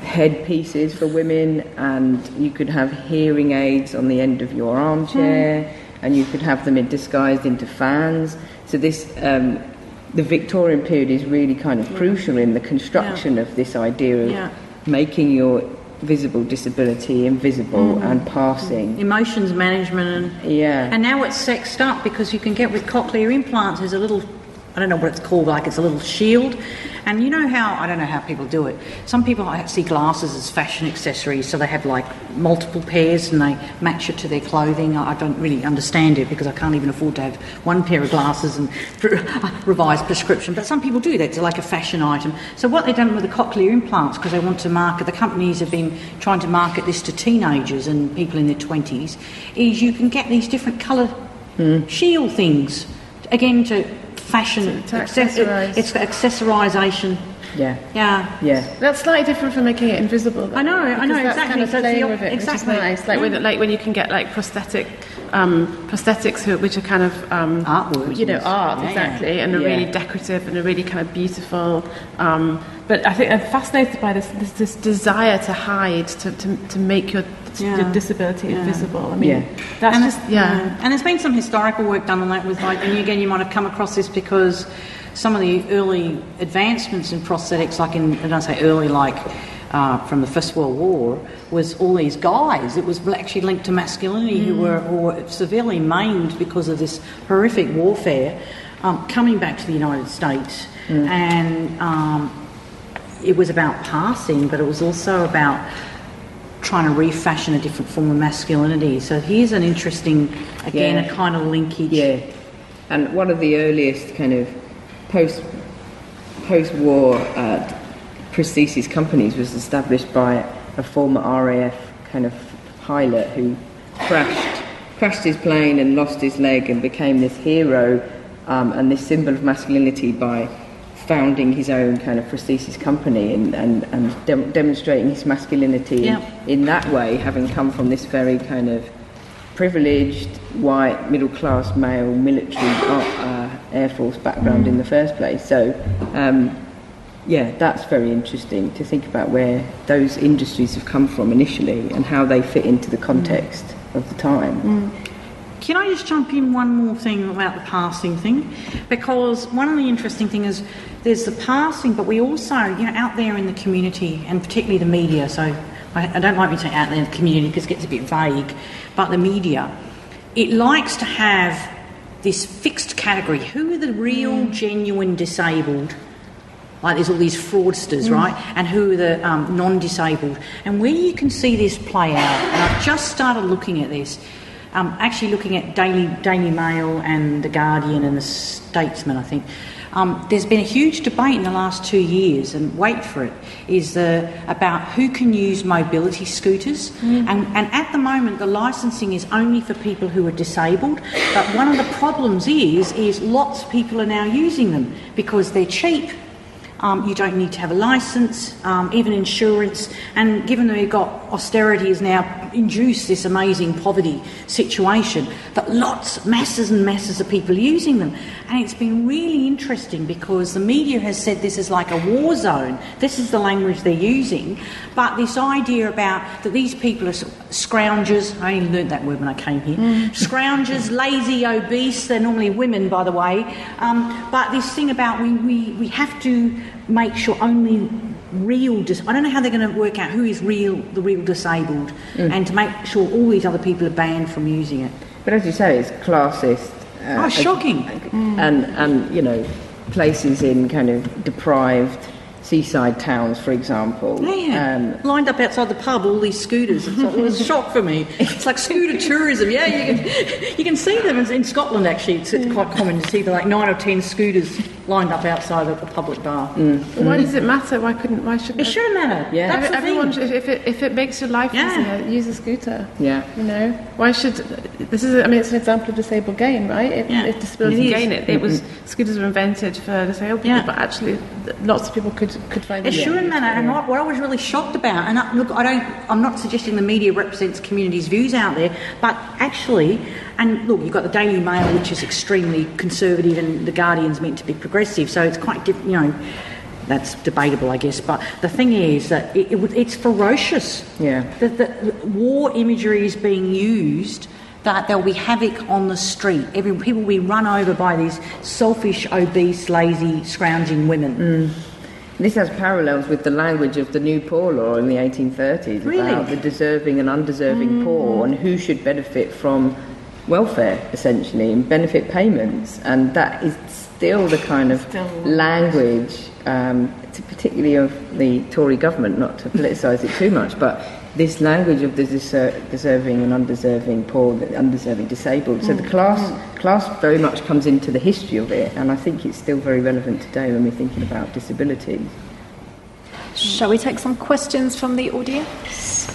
headpieces for women, and you could have hearing aids on the end of your armchair, and you could have them disguised into fans. So this, the Victorian period is really kind of crucial in the construction of this idea of making your visible disability invisible and passing. Emotions management and now it's sexed up, because you can get with cochlear implants, there's a little, I don't know what it's called, like it's a little shield. And I don't know how people do it. Some people, I see glasses as fashion accessories, so they have like multiple pairs and they match it to their clothing. I don't really understand it, because I can't even afford to have one pair of glasses and revised prescription. But some people do that. It's like a fashion item. So what they've done with the cochlear implants, because they want to market, the companies have been trying to market this to teenagers and people in their 20s, is you can get these different coloured shield things, again, to fashion, to accessorise. It's accessorisation. That's slightly different from making it invisible, though. I know that's exactly. kind of playing with it, exactly. Which is nice. When you can get like prosthetics which are kind of artwork, art exactly, and are really decorative and are really kind of beautiful. But I think I'm fascinated by this desire to hide, to make your disability invisible. That's And there's been some historical work done on that with, like, and again, you might have come across this because some of the early advancements in prosthetics, like and I say early, like from the First World War, was all these guys. It was actually linked to masculinity who were severely maimed because of this horrific warfare, coming back to the United States. And it was about passing, but it was also about trying to refashion a different form of masculinity. So here's an interesting, again, a kind of linkage. And one of the earliest kind of post-war prosthesis companies was established by a former RAF kind of pilot who crashed his plane and lost his leg and became this hero and this symbol of masculinity by founding his own kind of prosthesis company and demonstrating his masculinity in that way, having come from this very kind of privileged, white, middle-class, male, military Air Force background in the first place. So, that's very interesting to think about where those industries have come from initially and how they fit into the context of the time. Can I just jump in one more thing about the passing thing? Because one of the interesting things is there's the passing, but we also, out there in the community, and particularly the media, so I don't like me saying out there in the community because it gets a bit vague, but the media, it likes to have this fixed category. Who are the real, genuine disabled? Like there's all these fraudsters, right? And who are the non-disabled? And where you can see this play out, and I've just started looking at this, actually looking at Daily Mail and The Guardian and The Statesman, I think, There's been a huge debate in the last 2 years, and wait for it, is about who can use mobility scooters. And at the moment, the licensing is only for people who are disabled. But one of the problems is lots of people are now using them because they're cheap. You don't need to have a licence, even insurance. And given that we've got austerity has now induced this amazing poverty situation, that masses and masses of people are using them. And it's been really interesting because the media has said this is like a war zone. This is the language they're using. But this idea about that these people are scroungers, I only learnt that word when I came here, scroungers, lazy, obese, they're normally women, by the way. But this thing about we have to make sure only real... I don't know how they're going to work out who is the real disabled, and to make sure all these other people are banned from using it. But as you say, it's classist. Shocking. And, you know, places in kind of deprived seaside towns, for example. Yeah, lined up outside the pub, all these scooters. It was a shock for me. It's like scooter tourism. Yeah, you can see them in Scotland. Actually, it's quite common to see 9 or 10 scooters lined up outside of a public bar. Why does it matter? Why shouldn't it? Shouldn't matter. Yeah, that's everyone. If it makes your life easier, use a scooter. Yeah, you know, why should this is? I mean, it's an example of disabled gain, right? If disability gain, it was scooters were invented for disabled people, but actually, lots of people could find it. Shouldn't matter. And what I was really shocked about, and I'm not suggesting the media represents communities' views out there, but actually, and look, you've got the Daily Mail, which is extremely conservative, and the Guardian's meant to be progressive, so it's quite different, you know. That's debatable, I guess. But the thing is that it's ferocious. Yeah. The war imagery is being used. That there'll be havoc on the street. People will be run over by these selfish, obese, lazy, scrounging women. This has parallels with the language of the New Poor Law in the 1830s about the deserving and undeserving poor and who should benefit from welfare, essentially, and benefit payments. And that is still the kind of language, particularly of the Tory government, not to politicise it too much, but this language of the deserving and undeserving poor, the undeserving disabled. So the class very much comes into the history of it, and I think it's still very relevant today when we're thinking about disabilities. Shall we take some questions from the audience?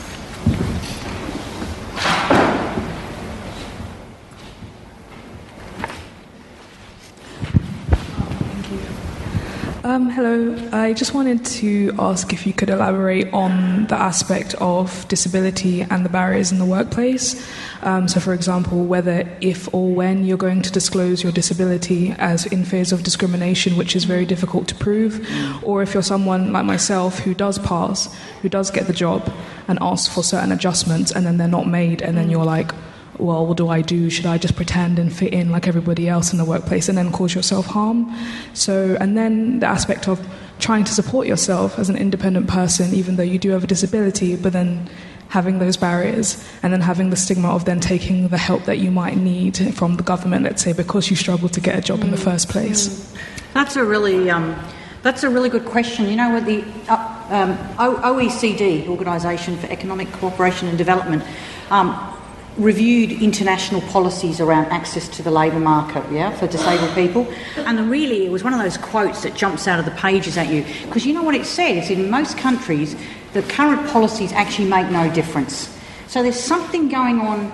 Hello. I just wanted to ask if you could elaborate on the aspect of disability and the barriers in the workplace. So, for example, whether if or when you're going to disclose your disability as in phase of discrimination, which is very difficult to prove, or if you're someone like myself who does pass, who does get the job and asks for certain adjustments and then they're not made, and then you're like, well, what do I do? Should I just pretend and fit in like everybody else in the workplace and then cause yourself harm? So, and then the aspect of trying to support yourself as an independent person, even though you do have a disability, but then having those barriers and then having the stigma of then taking the help that you might need from the government, let's say, because you struggled to get a job in the first place. That's a really good question. You know, what the OECD, Organisation for Economic Cooperation and Development, reviewed international policies around access to the labour market, for disabled people. And really, it was one of those quotes that jumps out of the pages at you. Because you know what it says? In most countries, the current policies actually make no difference. So there's something going on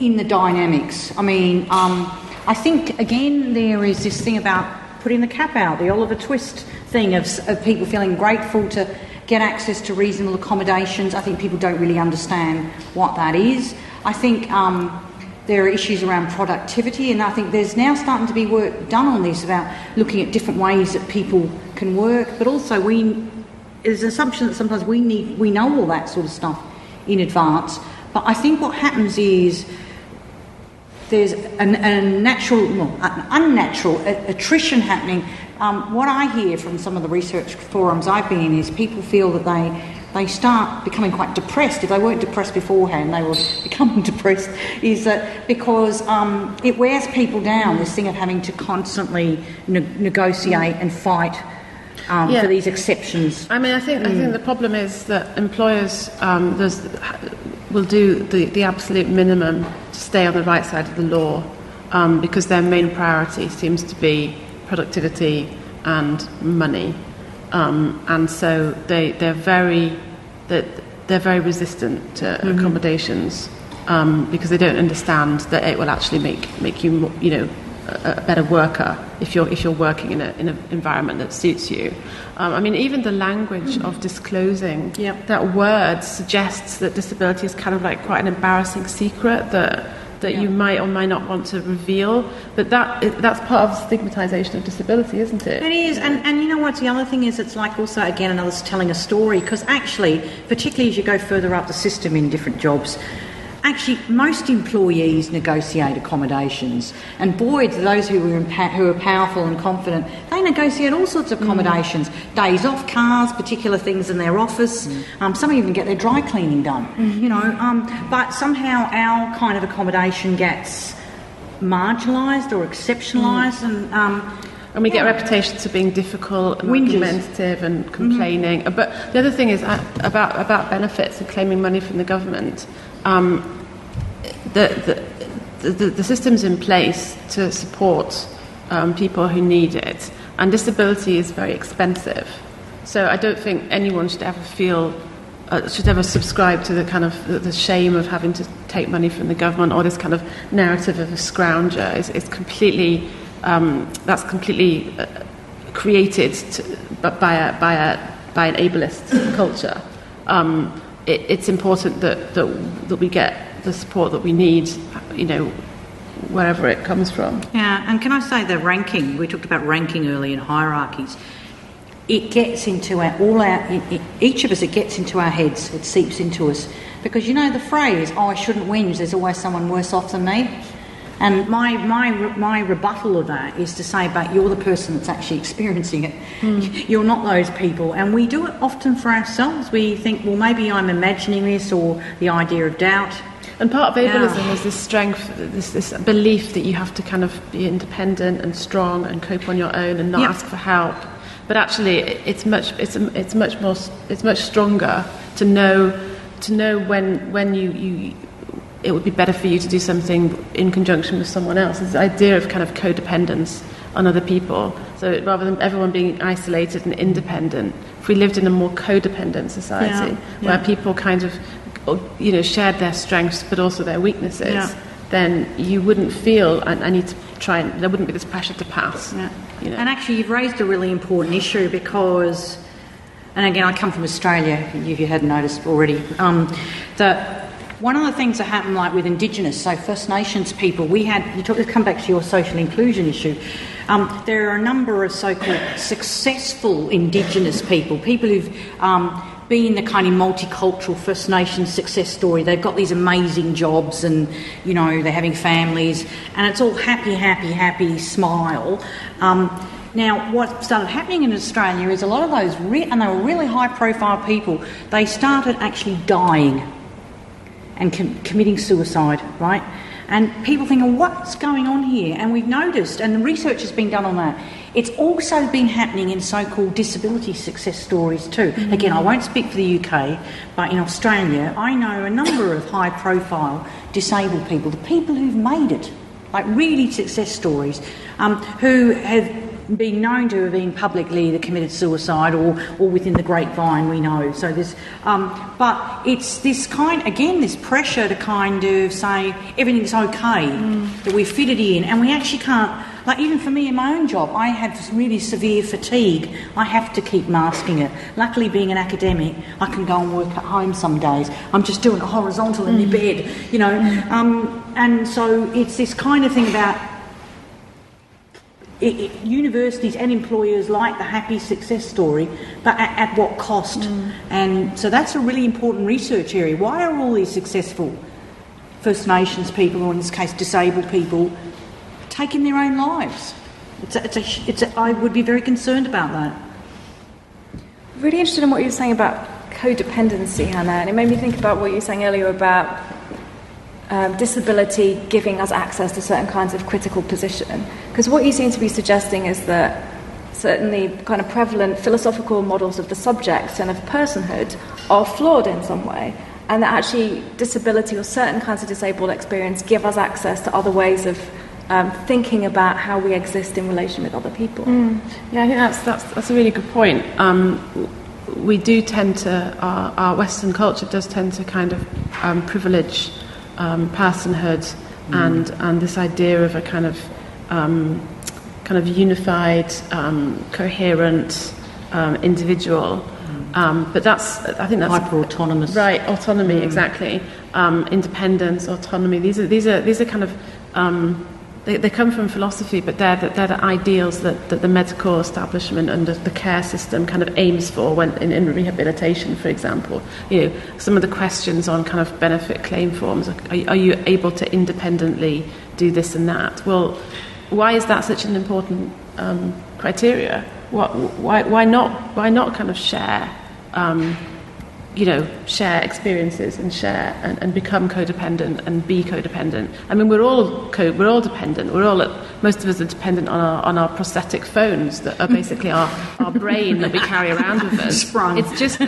in the dynamics. I mean, I think, again, there is this thing about putting the cap out, the Oliver Twist thing of people feeling grateful to get access to reasonable accommodations. I think people don't really understand what that is. I think there are issues around productivity, and I think there's now starting to be work done on this about looking at different ways that people can work, but also there's an assumption that sometimes we know all that sort of stuff in advance. But I think what happens is there's an unnatural attrition happening. What I hear from some of the research forums I've been in is people feel that they start becoming quite depressed. If they weren't depressed beforehand, they will become depressed, is that because it wears people down, this thing of having to constantly negotiate and fight for these exceptions. I mean, I think the problem is that employers will do the absolute minimum to stay on the right side of the law because their main priority seems to be productivity and money, and so they're very resistant to accommodations because they don't understand that it will actually make you a better worker if you're working in an environment that suits you. I mean, even the language of disclosing that word suggests that disability is kind of like quite an embarrassing secret that you might or might not want to reveal. But that's part of the stigmatisation of disability, isn't it? It is, and you know what? The other thing is, it's like also again another telling a story, because actually, particularly as you go further up the system in different jobs. Actually, most employees negotiate accommodations, and boy, to those who are powerful and confident, they negotiate all sorts of accommodations, days off, cars, particular things in their office. Some even get their dry cleaning done, but somehow our kind of accommodation gets marginalised or exceptionalised, and we get reputations for being difficult and argumentative and complaining. But the other thing is about benefits and claiming money from the government. The system's in place to support people who need it, and disability is very expensive. So I don't think anyone should ever subscribe to the kind of the shame of having to take money from the government, or this kind of narrative of a scrounger. Is completely that's completely created by an ableist culture. It's important that we get the support that we need, wherever it comes from. Yeah, and can I say the ranking? We talked about ranking earlier and hierarchies. It gets into each of us. It gets into our heads. It seeps into us because the phrase, "Oh, I shouldn't whinge. There's always someone worse off than me." And my rebuttal of that is to say, but you're the person that's actually experiencing it. You're not those people. And we do it often for ourselves. We think, well, maybe I'm imagining this, or the idea of doubt. And part of ableism is this strength, this belief that you have to kind of be independent and strong and cope on your own and not ask for help. But actually, it's much stronger to know when you it would be better for you to do something in conjunction with someone else. This idea of kind of codependence on other people. So rather than everyone being isolated and independent, if we lived in a more codependent society where people kind of, shared their strengths but also their weaknesses, then you wouldn't feel, I need to try, and there wouldn't be this pressure to pass. Yeah. And actually, you've raised a really important issue because, and again, I come from Australia, if you hadn't noticed already, that one of the things that happened, like with Indigenous, so First Nations people, come back to your social inclusion issue. There are a number of so-called successful Indigenous people who've been the kind of multicultural First Nations success story. They've got these amazing jobs, and they're having families, and it's all happy, smile. Now, what started happening in Australia is a lot of those, and they were really high-profile people, they started actually dying and committing suicide, right? And people think, well, what's going on here? And we've noticed, and the research has been done on that, it's also been happening in so-called disability success stories too. Again, I won't speak for the UK, but in Australia, I know a number of high-profile disabled people, the people who've made it, like really success stories, who have been known to have been publicly either committed suicide or within the grapevine, we know. So there's, but it's this this pressure to kind of say everything's okay, that we fit it in, and we actually can't. Like even for me in my own job, I have really severe fatigue. I have to keep masking it. Luckily, being an academic, I can go and work at home some days. I'm just doing it horizontal in my bed, and so it's this kind of thing about universities and employers like the happy success story, but at what cost? And so that's a really important research area. Why are all these successful First Nations people, or in this case disabled people, taking their own lives? I would be very concerned about that. Really interested in what you were saying about codependency, Hannah, and it made me think about what you were saying earlier about disability giving us access to certain kinds of critical position. Because what you seem to be suggesting is that certainly kind of prevalent philosophical models of the subject and of personhood are flawed in some way, and that actually disability or certain kinds of disabled experience give us access to other ways of thinking about how we exist in relation with other people. Yeah, I think that's a really good point. We do tend to, our Western culture does tend to kind of privilege personhood and this idea of a kind of unified, coherent individual. But I think that's hyper-autonomous. Right, autonomy, exactly. Independence, autonomy. These are kind of they come from philosophy, but they're the ideals that the medical establishment and the care system kind of aims for when in rehabilitation, for example. Some of the questions on kind of benefit claim forms: are you able to independently do this and that? Well, why is that such an important criteria? Why not kind of share? Share experiences and share and become codependent and be codependent. I mean, we're all dependent. Most of us are dependent on our prosthetic phones that are basically our brain that we carry around with us. Sprung. It's just a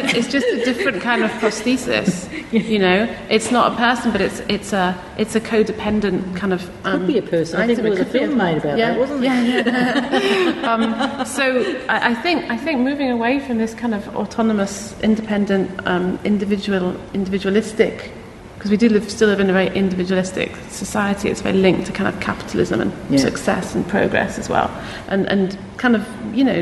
different kind of prosthesis. It's not a person, but it's a codependent kind of. Could be a person. I think there was a film made about that, wasn't it? Yeah. So I think moving away from this kind of autonomous, independent, individualistic, because we do still live in a very individualistic society. It's very linked to kind of capitalism and success and progress as well, and kind of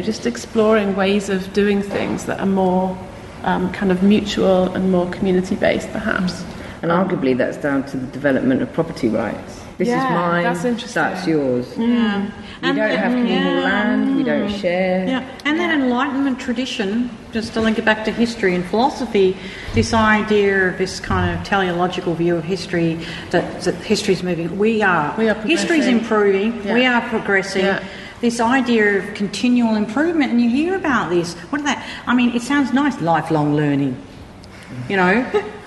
just exploring ways of doing things that are more kind of mutual and more community based, perhaps. And arguably that's down to the development of property rights. This is mine, that's yours. Yeah. We don't have communal land, we don't share. Yeah, and that Enlightenment tradition, just to link it back to history and philosophy, this idea of this kind of teleological view of history, that history's moving. We are history's improving, we are progressing. Yeah. This idea of continual improvement, and you hear about this. It sounds nice, lifelong learning.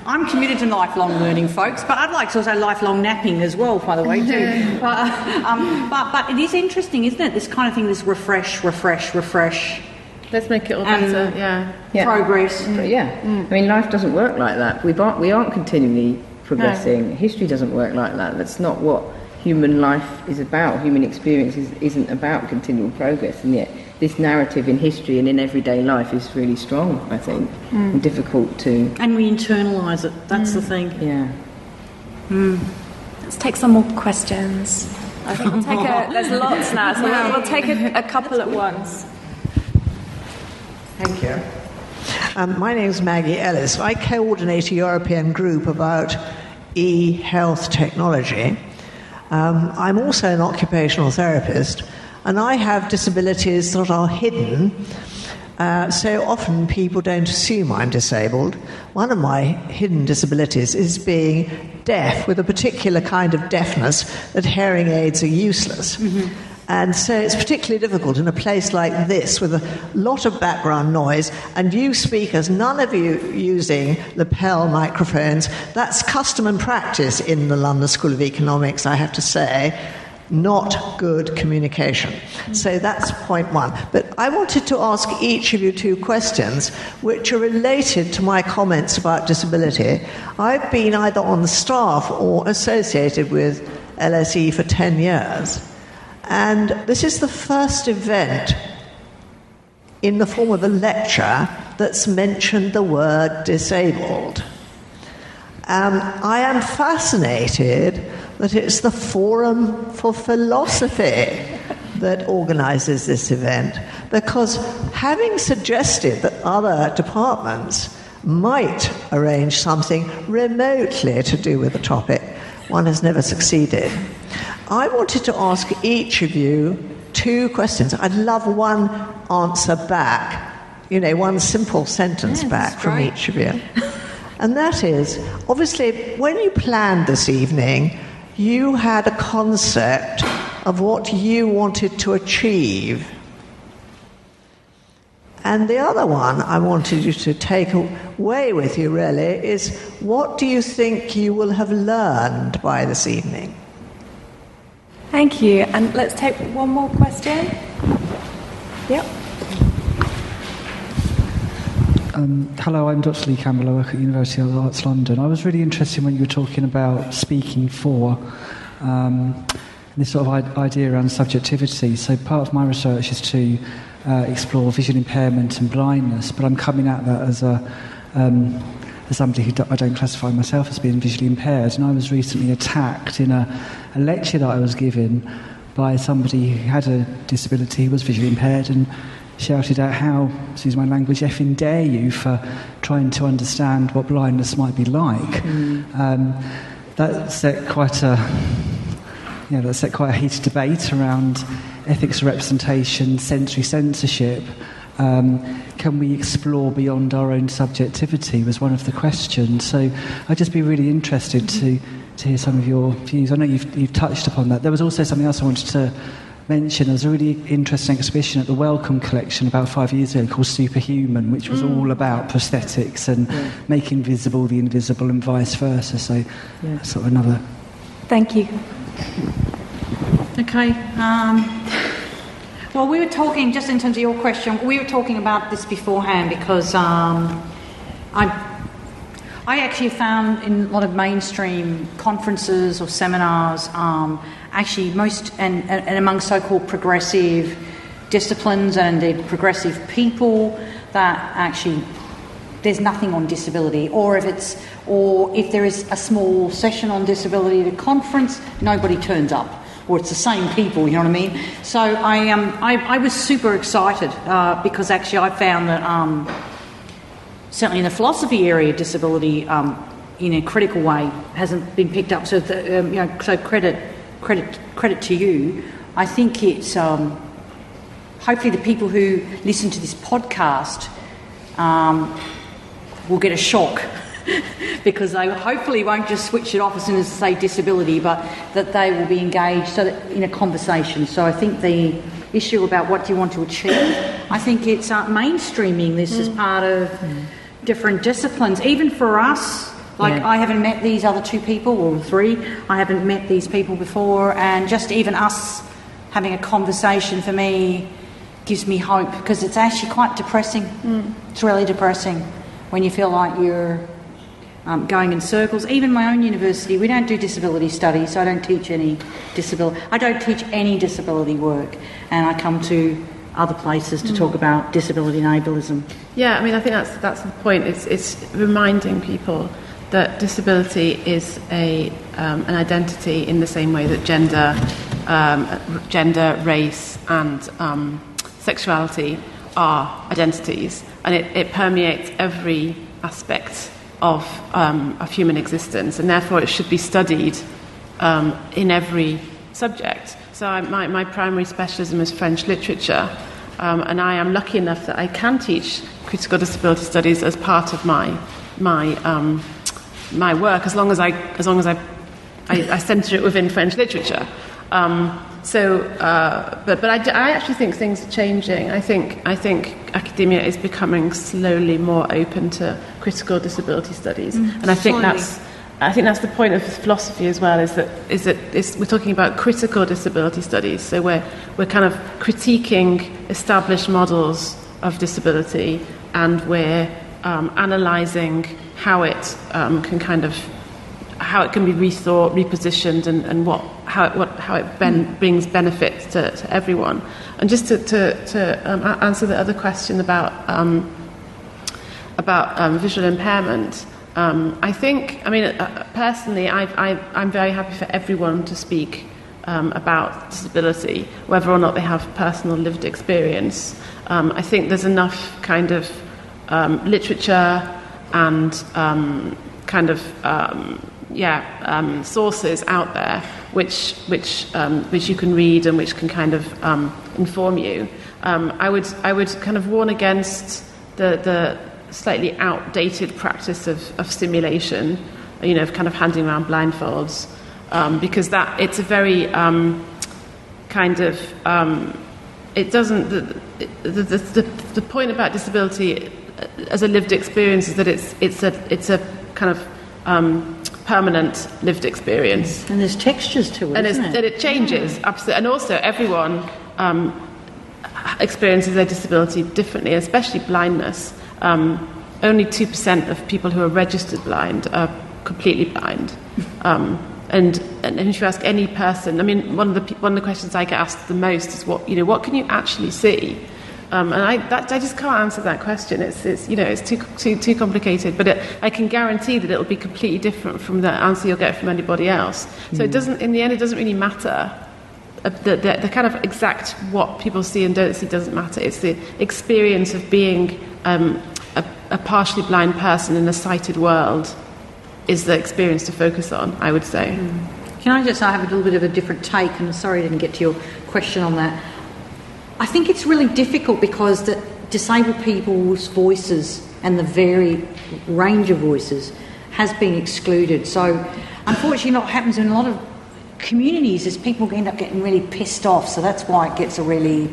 I'm committed to lifelong learning, folks, but I'd like to also lifelong napping as well, by the way, too. But it is interesting, isn't it? This kind of thing, this refresh. Let's make it all better, progress. I mean, life doesn't work like that. We aren't continually progressing. No. History doesn't work like that. That's not what human life is about. Human experience isn't about continual progress, and yet this narrative in history and in everyday life is really strong, I think, and difficult to... And we internalise it, that's the thing. Yeah. Let's take some more questions. I think there's lots now, so we'll take a couple at once. Thank you. My name is Maggie Ellis. I coordinate a European group about e-health technology. I'm also an occupational therapist, and I have disabilities that are hidden. So often people don't assume I'm disabled. One of my hidden disabilities is being deaf, with a particular kind of deafness that hearing aids are useless. Mm-hmm. And so it's particularly difficult in a place like this with a lot of background noise and you speakers, none of you using lapel microphones. That's custom and practice in the London School of Economics, I have to say. Not good communication. So that's point one. But I wanted to ask each of you two questions which are related to my comments about disability. I've been either on the staff or associated with LSE for 10 years. And this is the first event in the form of a lecture that's mentioned the word disabled. I am fascinated that it's the Forum for Philosophy that organises this event, because having suggested that other departments might arrange something remotely to do with the topic, one has never succeeded. I wanted to ask each of you two questions. I'd love one answer back, one simple sentence back from each of you. And that is, obviously, when you planned this evening, you had a concept of what you wanted to achieve. And the other one I wanted you to take away with you, really, is what do you think you will have learned by this evening? Thank you. And let's take one more question. Yep. Hello, I'm Dr. Lee Campbell. I work at the University of the Arts London. I was really interested when you were talking about speaking for. this sort of idea around subjectivity. So part of my research is to explore visual impairment and blindness, but I'm coming at that as somebody who I don't classify myself as being visually impaired. And I was recently attacked in a lecture that I was given by somebody who had a disability, who was visually impaired, and shouted out how, excuse my language, effing dare you for trying to understand what blindness might be like. That set quite a heated debate around ethics of representation, sensory censorship. Can we explore beyond our own subjectivity was one of the questions. So I'd just be really interested to hear some of your views. I know you've touched upon that. There was also something else I wanted to mention. There was a really interesting exhibition at the Wellcome Collection about 5 years ago called Superhuman, which was all about prosthetics and making visible the invisible and vice versa. So that's sort of another... Thank you. Okay. Well, we were talking, just in terms of your question, we were talking about this beforehand because I actually found in a lot of mainstream conferences or seminars, actually most, and among so-called progressive disciplines and the progressive people, that actually there's nothing on disability, or if there is a small session on disability at a conference, nobody turns up, or it's the same people, you know what I mean? So I was super excited because actually I found that certainly in the philosophy area, disability in a critical way hasn't been picked up. So so credit to you. I think it's hopefully the people who listen to this podcast will get a shock because they hopefully won't just switch it off as soon as they say disability, but that they will be engaged so that in a conversation. So I think the issue about what do you want to achieve, I think it's mainstreaming this as part of different disciplines. Even for us, I haven't met these other two people, or three, I haven't met these people before, and just even us having a conversation for me gives me hope, because it's actually quite depressing. It's really depressing when you feel like you're going in circles. Even my own university, we don't do disability studies, so I don't teach any disability work, and I come to other places to talk about disability and ableism. Yeah, I mean, I think that's the point. It's reminding people that disability is an identity in the same way that gender, race, and sexuality are identities, and it permeates every aspect of human existence, and therefore it should be studied in every subject. So my primary specialism is French literature, and I am lucky enough that I can teach critical disability studies as part of my work, as long as I centre it within French literature. But I actually think things are changing. I think academia is becoming slowly more open to critical disability studies, and I think that's the point of philosophy as well. Is that we're talking about critical disability studies. So we're kind of critiquing established models of disability, and we're analysing how it how it can be rethought, repositioned, and how it brings benefits to everyone. And just to answer the other question about visual impairment, personally, I'm very happy for everyone to speak about disability, whether or not they have personal lived experience. I think there's enough kind of literature and sources out there which you can read and which can kind of inform you. I would kind of warn against the slightly outdated practice of simulation, of kind of handing around blindfolds, because that it's a very it doesn't. The point about disability as a lived experience is that it's a kind of permanent lived experience, and there's textures to it, and it changes absolutely. And also, everyone experiences their disability differently, especially blindness. Only 2% of people who are registered blind are completely blind, And if you ask any person, I mean, one of the questions I get asked the most is what can you actually see? And I just can't answer that question. It's too complicated. But I can guarantee that it'll be completely different from the answer you'll get from anybody else. So it doesn't. In the end, it doesn't really matter. The kind of exact what people see and don't see doesn't matter. It's the experience of being a partially blind person in a sighted world is the experience to focus on, I would say. Can I just have a little bit of a different take? And sorry I didn't get to your question on that. I think it's really difficult because the disabled people's voices and the varied range of voices has been excluded. So unfortunately what happens in a lot of communities is people end up getting really pissed off. So that's why it gets a really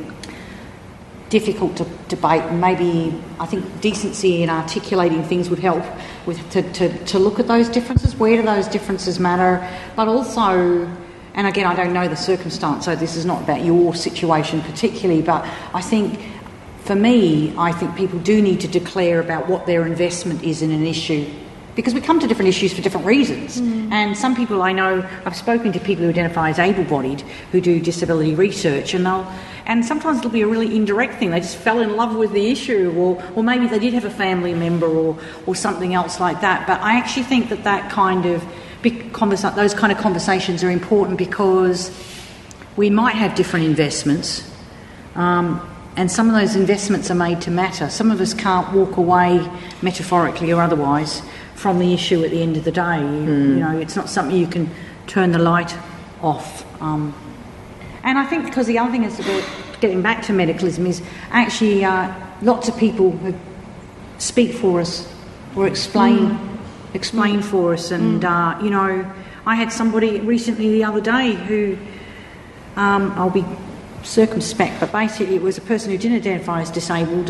difficult to debate. And maybe I think decency in articulating things would help to look at those differences. Where do those differences matter? But also, and again, I don't know the circumstance, so this is not about your situation particularly, but I think, for me, I think people do need to declare about what their investment is in an issue, because we come to different issues for different reasons. And some people I know, I've spoken to people who identify as able-bodied, who do disability research, and sometimes it'll be a really indirect thing. They just fell in love with the issue, or maybe they did have a family member or something else like that. But I actually think that kind of those kind of conversations are important because we might have different investments, and some of those investments are made to matter. Some of us can't walk away, metaphorically or otherwise, from the issue at the end of the day. It's not something you can turn the light off. And I think because the other thing is about getting back to medicalism is actually lots of people who speak for us or explain for us. And, I had somebody recently the other day who, I'll be circumspect, but basically it was a person who didn't identify as disabled,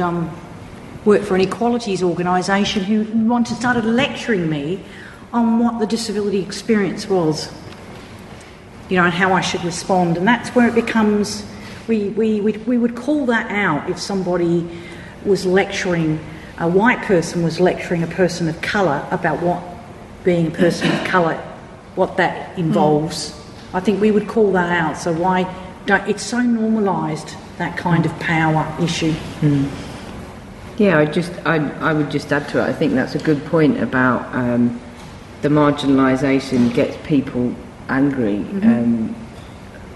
worked for an equalities organisation, who started lecturing me on what the disability experience was, and how I should respond. And that's where it becomes, we would call that out if somebody was lecturing, a white person was lecturing a person of colour about what being a person of colour, what that involves. I think we would call that out. So it's so normalised, that kind of power issue. Yeah, I would just add to it. I think that's a good point about the marginalisation gets people angry,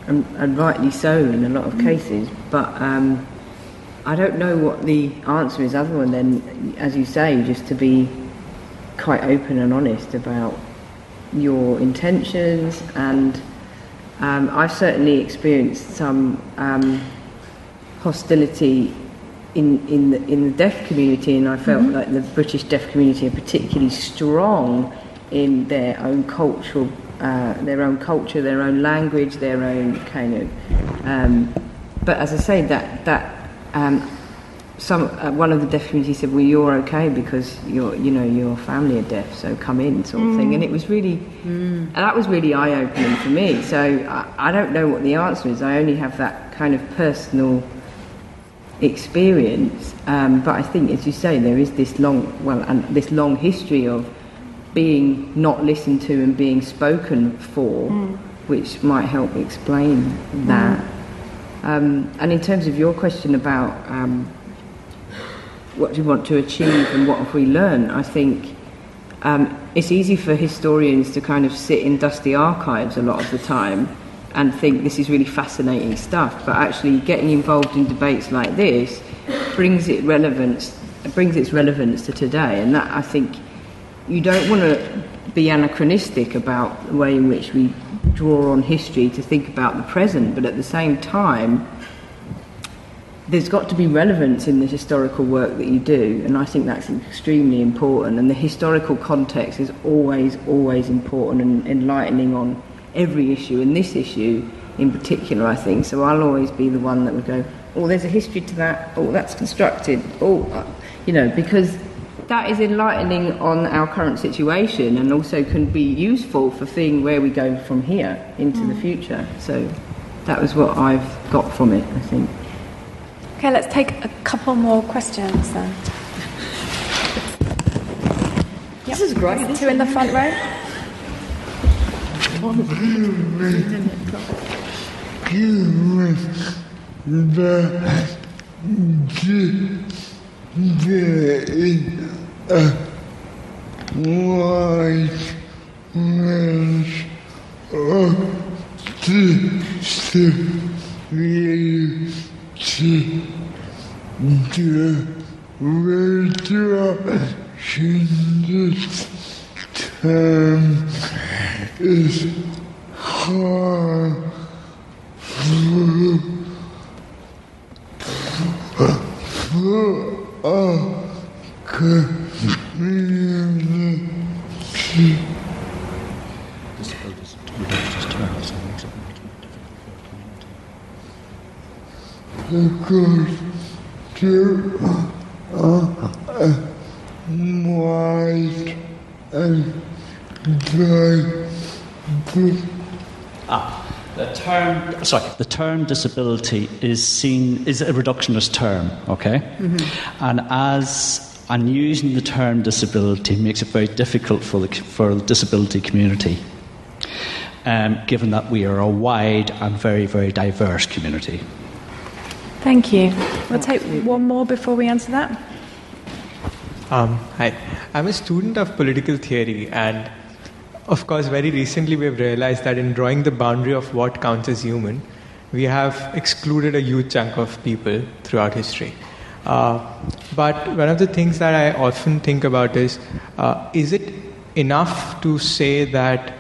and rightly so in a lot of cases. But I don't know what the answer is other than, as you say, just to be quite open and honest about your intentions. And I've certainly experienced some hostility in the deaf community, and I felt like the British deaf community are particularly strong in their own culture, their own language, their own kind of. But as I say, one of the deaf community said, "Well, you're okay because your family are deaf, so come in," sort of thing. And it was really, that was really eye-opening for me. So I don't know what the answer is. I only have that kind of personal experience. But I think, as you say, there is this long history of being not listened to and being spoken for, which might help explain that. And in terms of your question about what do you want to achieve and what have we learned, I think it's easy for historians to kind of sit in dusty archives a lot of the time and think this is really fascinating stuff, but actually getting involved in debates like this brings its relevance to today. And that, I think, you don't want to be anachronistic about the way in which we draw on history to think about the present, but at the same time there's got to be relevance in the historical work that you do, and I think that's extremely important. And the historical context is always important and enlightening on every issue, and this issue in particular, I think. So I'll always be the one that would go, oh, there's a history to that, oh, that's constructed, because that is enlightening on our current situation and also can be useful for seeing where we go from here into the future. So that was what I've got from it, I think. Okay, let's take a couple more questions then. This is great. Two in the front row. term is hard for our community. Because there are wide and the term disability is a reductionist term, okay? Mm-hmm. And using the term disability makes it very difficult for the disability community, given that we are a wide and very, very diverse community. Thank you. We'll take one more before we answer that. Hi. I'm a student of political theory, and of course very recently we've realized that in drawing the boundary of what counts as human, we have excluded a huge chunk of people throughout history. But one of the things that I often think about is it enough to say that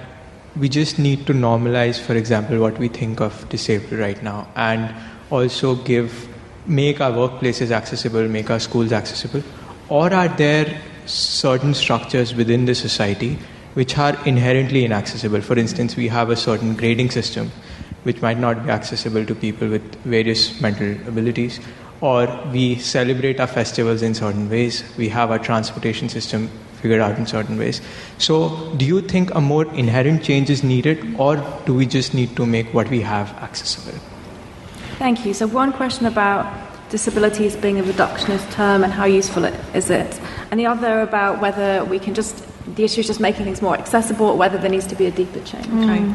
we just need to normalize, for example, what we think of disabled right now, and also make our workplaces accessible, make our schools accessible? Or are there certain structures within the society which are inherently inaccessible? For instance, we have a certain grading system which might not be accessible to people with various mental abilities, or we celebrate our festivals in certain ways, we have our transportation system figured out in certain ways. So do you think a more inherent change is needed, or do we just need to make what we have accessible? Thank you. So one question about disabilities being a reductionist term and how useful is it, and the other about whether we can the issue is just making things more accessible, or whether there needs to be a deeper change. Okay.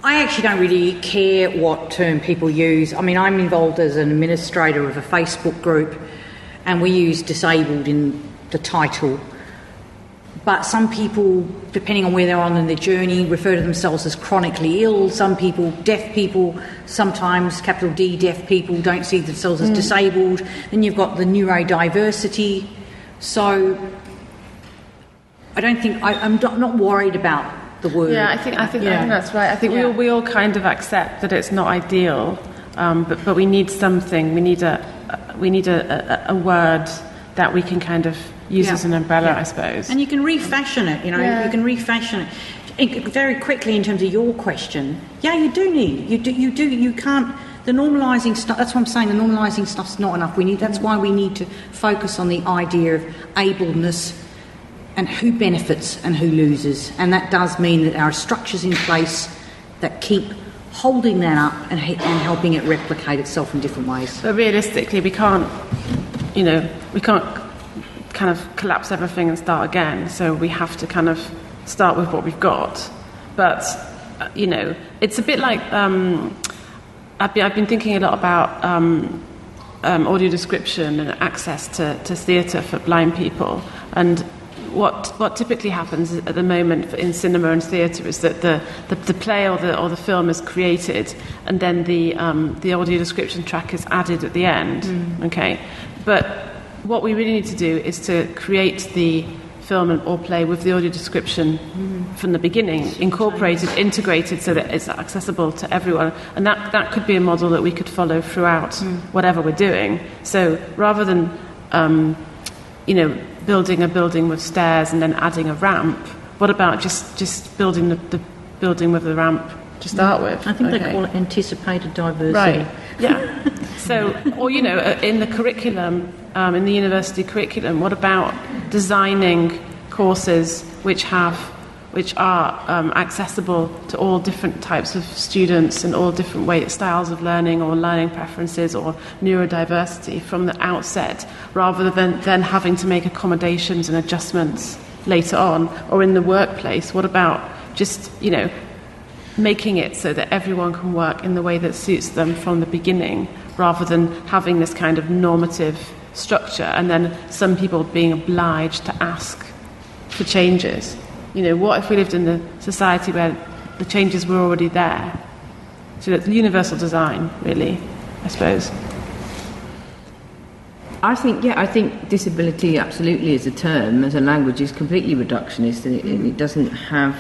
I actually don't really care what term people use. I mean, I'm involved as an administrator of a Facebook group, and we use disabled in the title. But some people, depending on where they're on in their journey, refer to themselves as chronically ill. Some people, deaf people, sometimes capital D deaf people, don't see themselves as disabled. Then you've got the neurodiversity. So I don't think I'm not worried about the word. Yeah, I think that's right. I think we all kind of accept that it's not ideal, but we need something. We need a word that we can kind of use as an umbrella, I suppose. And you can refashion it, you can refashion it. Very quickly, in terms of your question, you do need, you can't, the normalising stuff, that's what I'm saying, the normalising stuff's not enough. That's why we need to focus on the idea of ableness and who benefits and who loses. And that does mean that there are structures in place that keep holding that up and helping it replicate itself in different ways. But realistically, we can't kind of collapse everything and start again. So we have to kind of start with what we've got. But it's a bit like I've been thinking a lot about audio description and access to theatre for blind people. And what typically happens at the moment in cinema and theatre is that the play or the film is created, and then the audio description track is added at the end. Okay, but what we really need to do is to create the film or play with the audio description from the beginning, incorporated, integrated, so that it's accessible to everyone. And that could be a model that we could follow throughout whatever we're doing. So rather than building a building with stairs and then adding a ramp, what about just building the building with the ramp to start with? I think they call it anticipated diversity. Right. Yeah. So, or in the curriculum, in the university curriculum, what about designing courses which have which are accessible to all different types of students and all different styles of learning or learning preferences or neurodiversity from the outset, rather than having to make accommodations and adjustments later on or in the workplace? What about just, making it so that everyone can work in the way that suits them from the beginning, rather than having this kind of normative structure and then some people being obliged to ask for changes? What if we lived in the society where the changes were already there? So it's universal design, really, I suppose. I think disability absolutely as a term, as a language, is completely reductionist, and it doesn't have,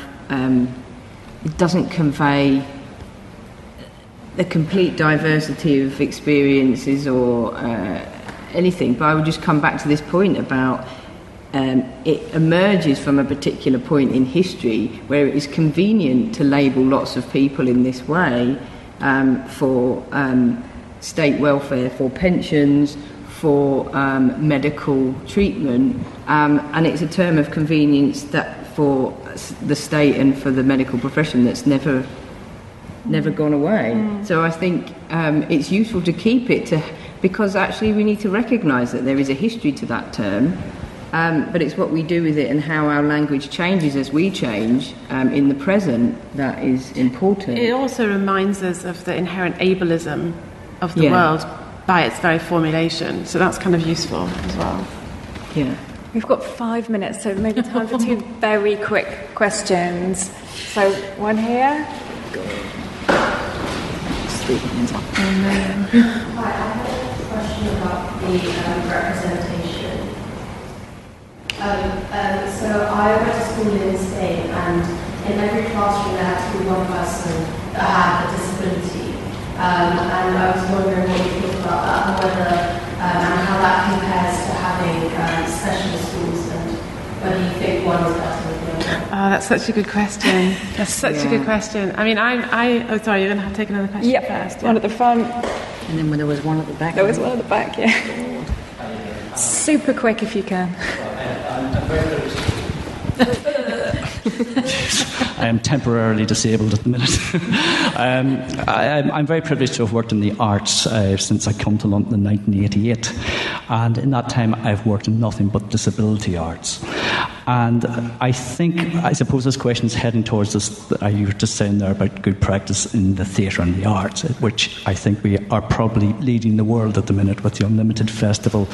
it doesn't convey the complete diversity of experiences or anything. But I would just come back to this point about it emerges from a particular point in history where it is convenient to label lots of people in this way for state welfare, for pensions, for medical treatment, and it's a term of convenience that for the state and for the medical profession that's never gone away. So I think it's useful to keep it because actually we need to recognise that there is a history to that term, but it's what we do with it and how our language changes as we change in the present that is important. It also reminds us of the inherent ableism of the world by its very formulation, so that's kind of useful as well. Yeah. We've got 5 minutes, so maybe time for 2 very quick questions. So, one here. Hi, I have a question about the representation. So I went to school in Spain, and in every classroom there had to be one person that had a disability. And I was wondering what you think about that, and whether and how that compares to having specialist schools, and whether you think one is better than the other. Oh, that's such a good question. That's such a good question. I mean, oh, sorry, you're going to have to take another question first. One at the front. And then when there was one at the back. There was one at the back, yeah. Super quick if you can. I am temporarily disabled at the minute. I'm very privileged to have worked in the arts since I came to London in 1988. And in that time, I've worked in nothing but disability arts. And I suppose this question is heading towards this, you were just saying there about good practice in the theatre and the arts, which I think we are probably leading the world at the minute with the Unlimited Festival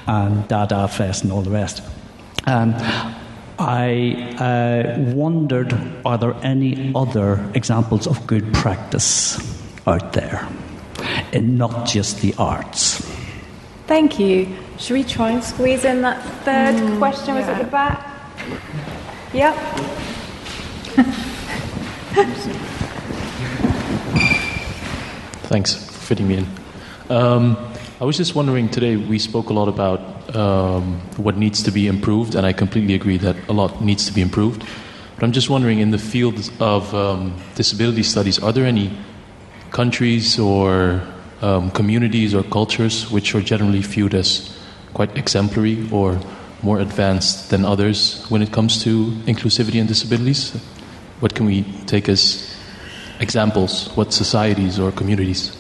and Dada Fest and all the rest. I wondered, are there any other examples of good practice out there, and not just the arts? Thank you. Should we try and squeeze in that third question? Was at the back? Yep. Thanks for fitting me in. I was just wondering, today we spoke a lot about what needs to be improved, and I completely agree that a lot needs to be improved. But I'm just wondering, in the field of disability studies, are there any countries or communities or cultures which are generally viewed as quite exemplary or more advanced than others when it comes to inclusivity and disabilities? What can we take as examples? What societies or communities?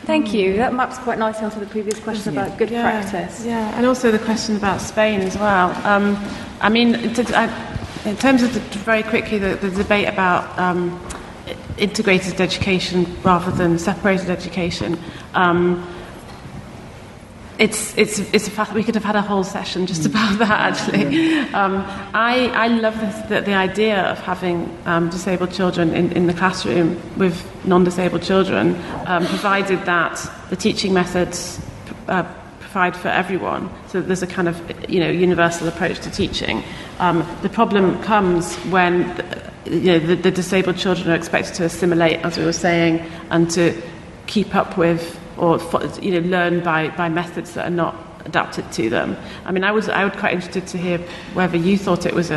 Thank you. That maps quite nicely onto the previous question about good practice. Yeah, and also the question about Spain as well. I mean, in terms of very quickly the debate about integrated education rather than separated education, it's a fact that we could have had a whole session just about that, actually. I love the idea of having disabled children in the classroom with non-disabled children, provided that the teaching methods provide for everyone, so that there's a kind of universal approach to teaching. The problem comes when the disabled children are expected to assimilate, as we were saying, and to keep up with or learn by methods that are not adapted to them. I mean, I would quite interested to hear whether you thought it was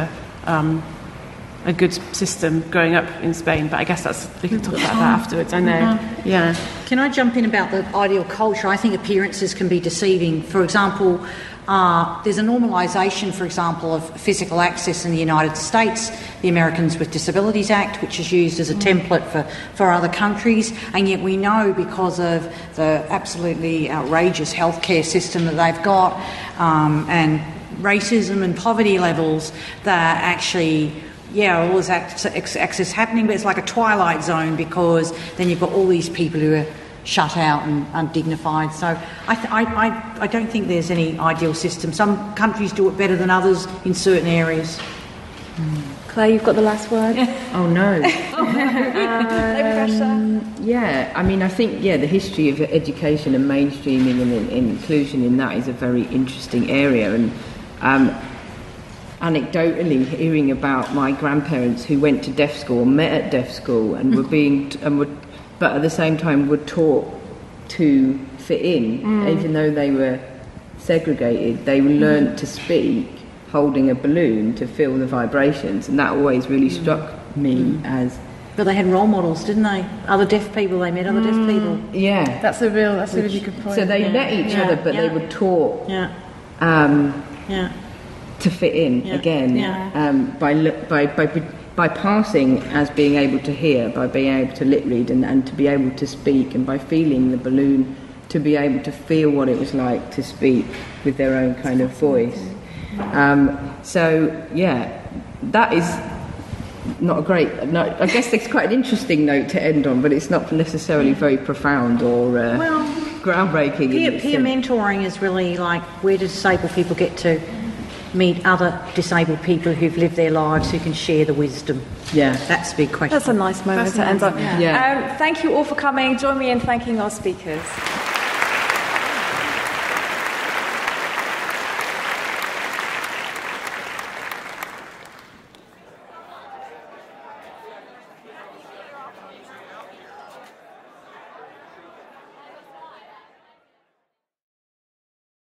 a good system growing up in Spain. But I guess we can talk about that afterwards. I know. Yeah. Can I jump in about the ideal culture? I think appearances can be deceiving. For example, there's a normalisation, for example, of physical access in the United States, the Americans with Disabilities Act, which is used as a template for other countries, and yet we know because of the absolutely outrageous healthcare system that they've got and racism and poverty levels that actually... Yeah, all this access happening, but it's like a twilight zone because then you've got all these people who are shut out and undignified. So I don't think there's any ideal system. Some countries do it better than others in certain areas. Claire, you've got the last word. Oh, no. No pressure. Yeah, I mean, I think, the history of education and mainstreaming and inclusion in that is a very interesting area. And anecdotally, hearing about my grandparents who went to deaf school and met at deaf school and but at the same time were taught to fit in, even though they were segregated. They learnt to speak holding a balloon to feel the vibrations, and that always really struck me as... But they had role models, didn't they? Other deaf people, they met other deaf people. Yeah. That's a really good point. So they met each other, but they were taught to fit in again by passing as being able to hear, by being able to lip read and to be able to speak, and by feeling the balloon to be able to feel what it was like to speak with their own kind of voice. That is not a great note. I guess it's quite an interesting note to end on, but it's not necessarily very profound or groundbreaking. Peer mentoring is really like, where do disabled people get to meet other disabled people who've lived their lives, who can share the wisdom? Yeah, that's a big question. That's a nice moment to end on. Yeah. Thank you all for coming. Join me in thanking our speakers.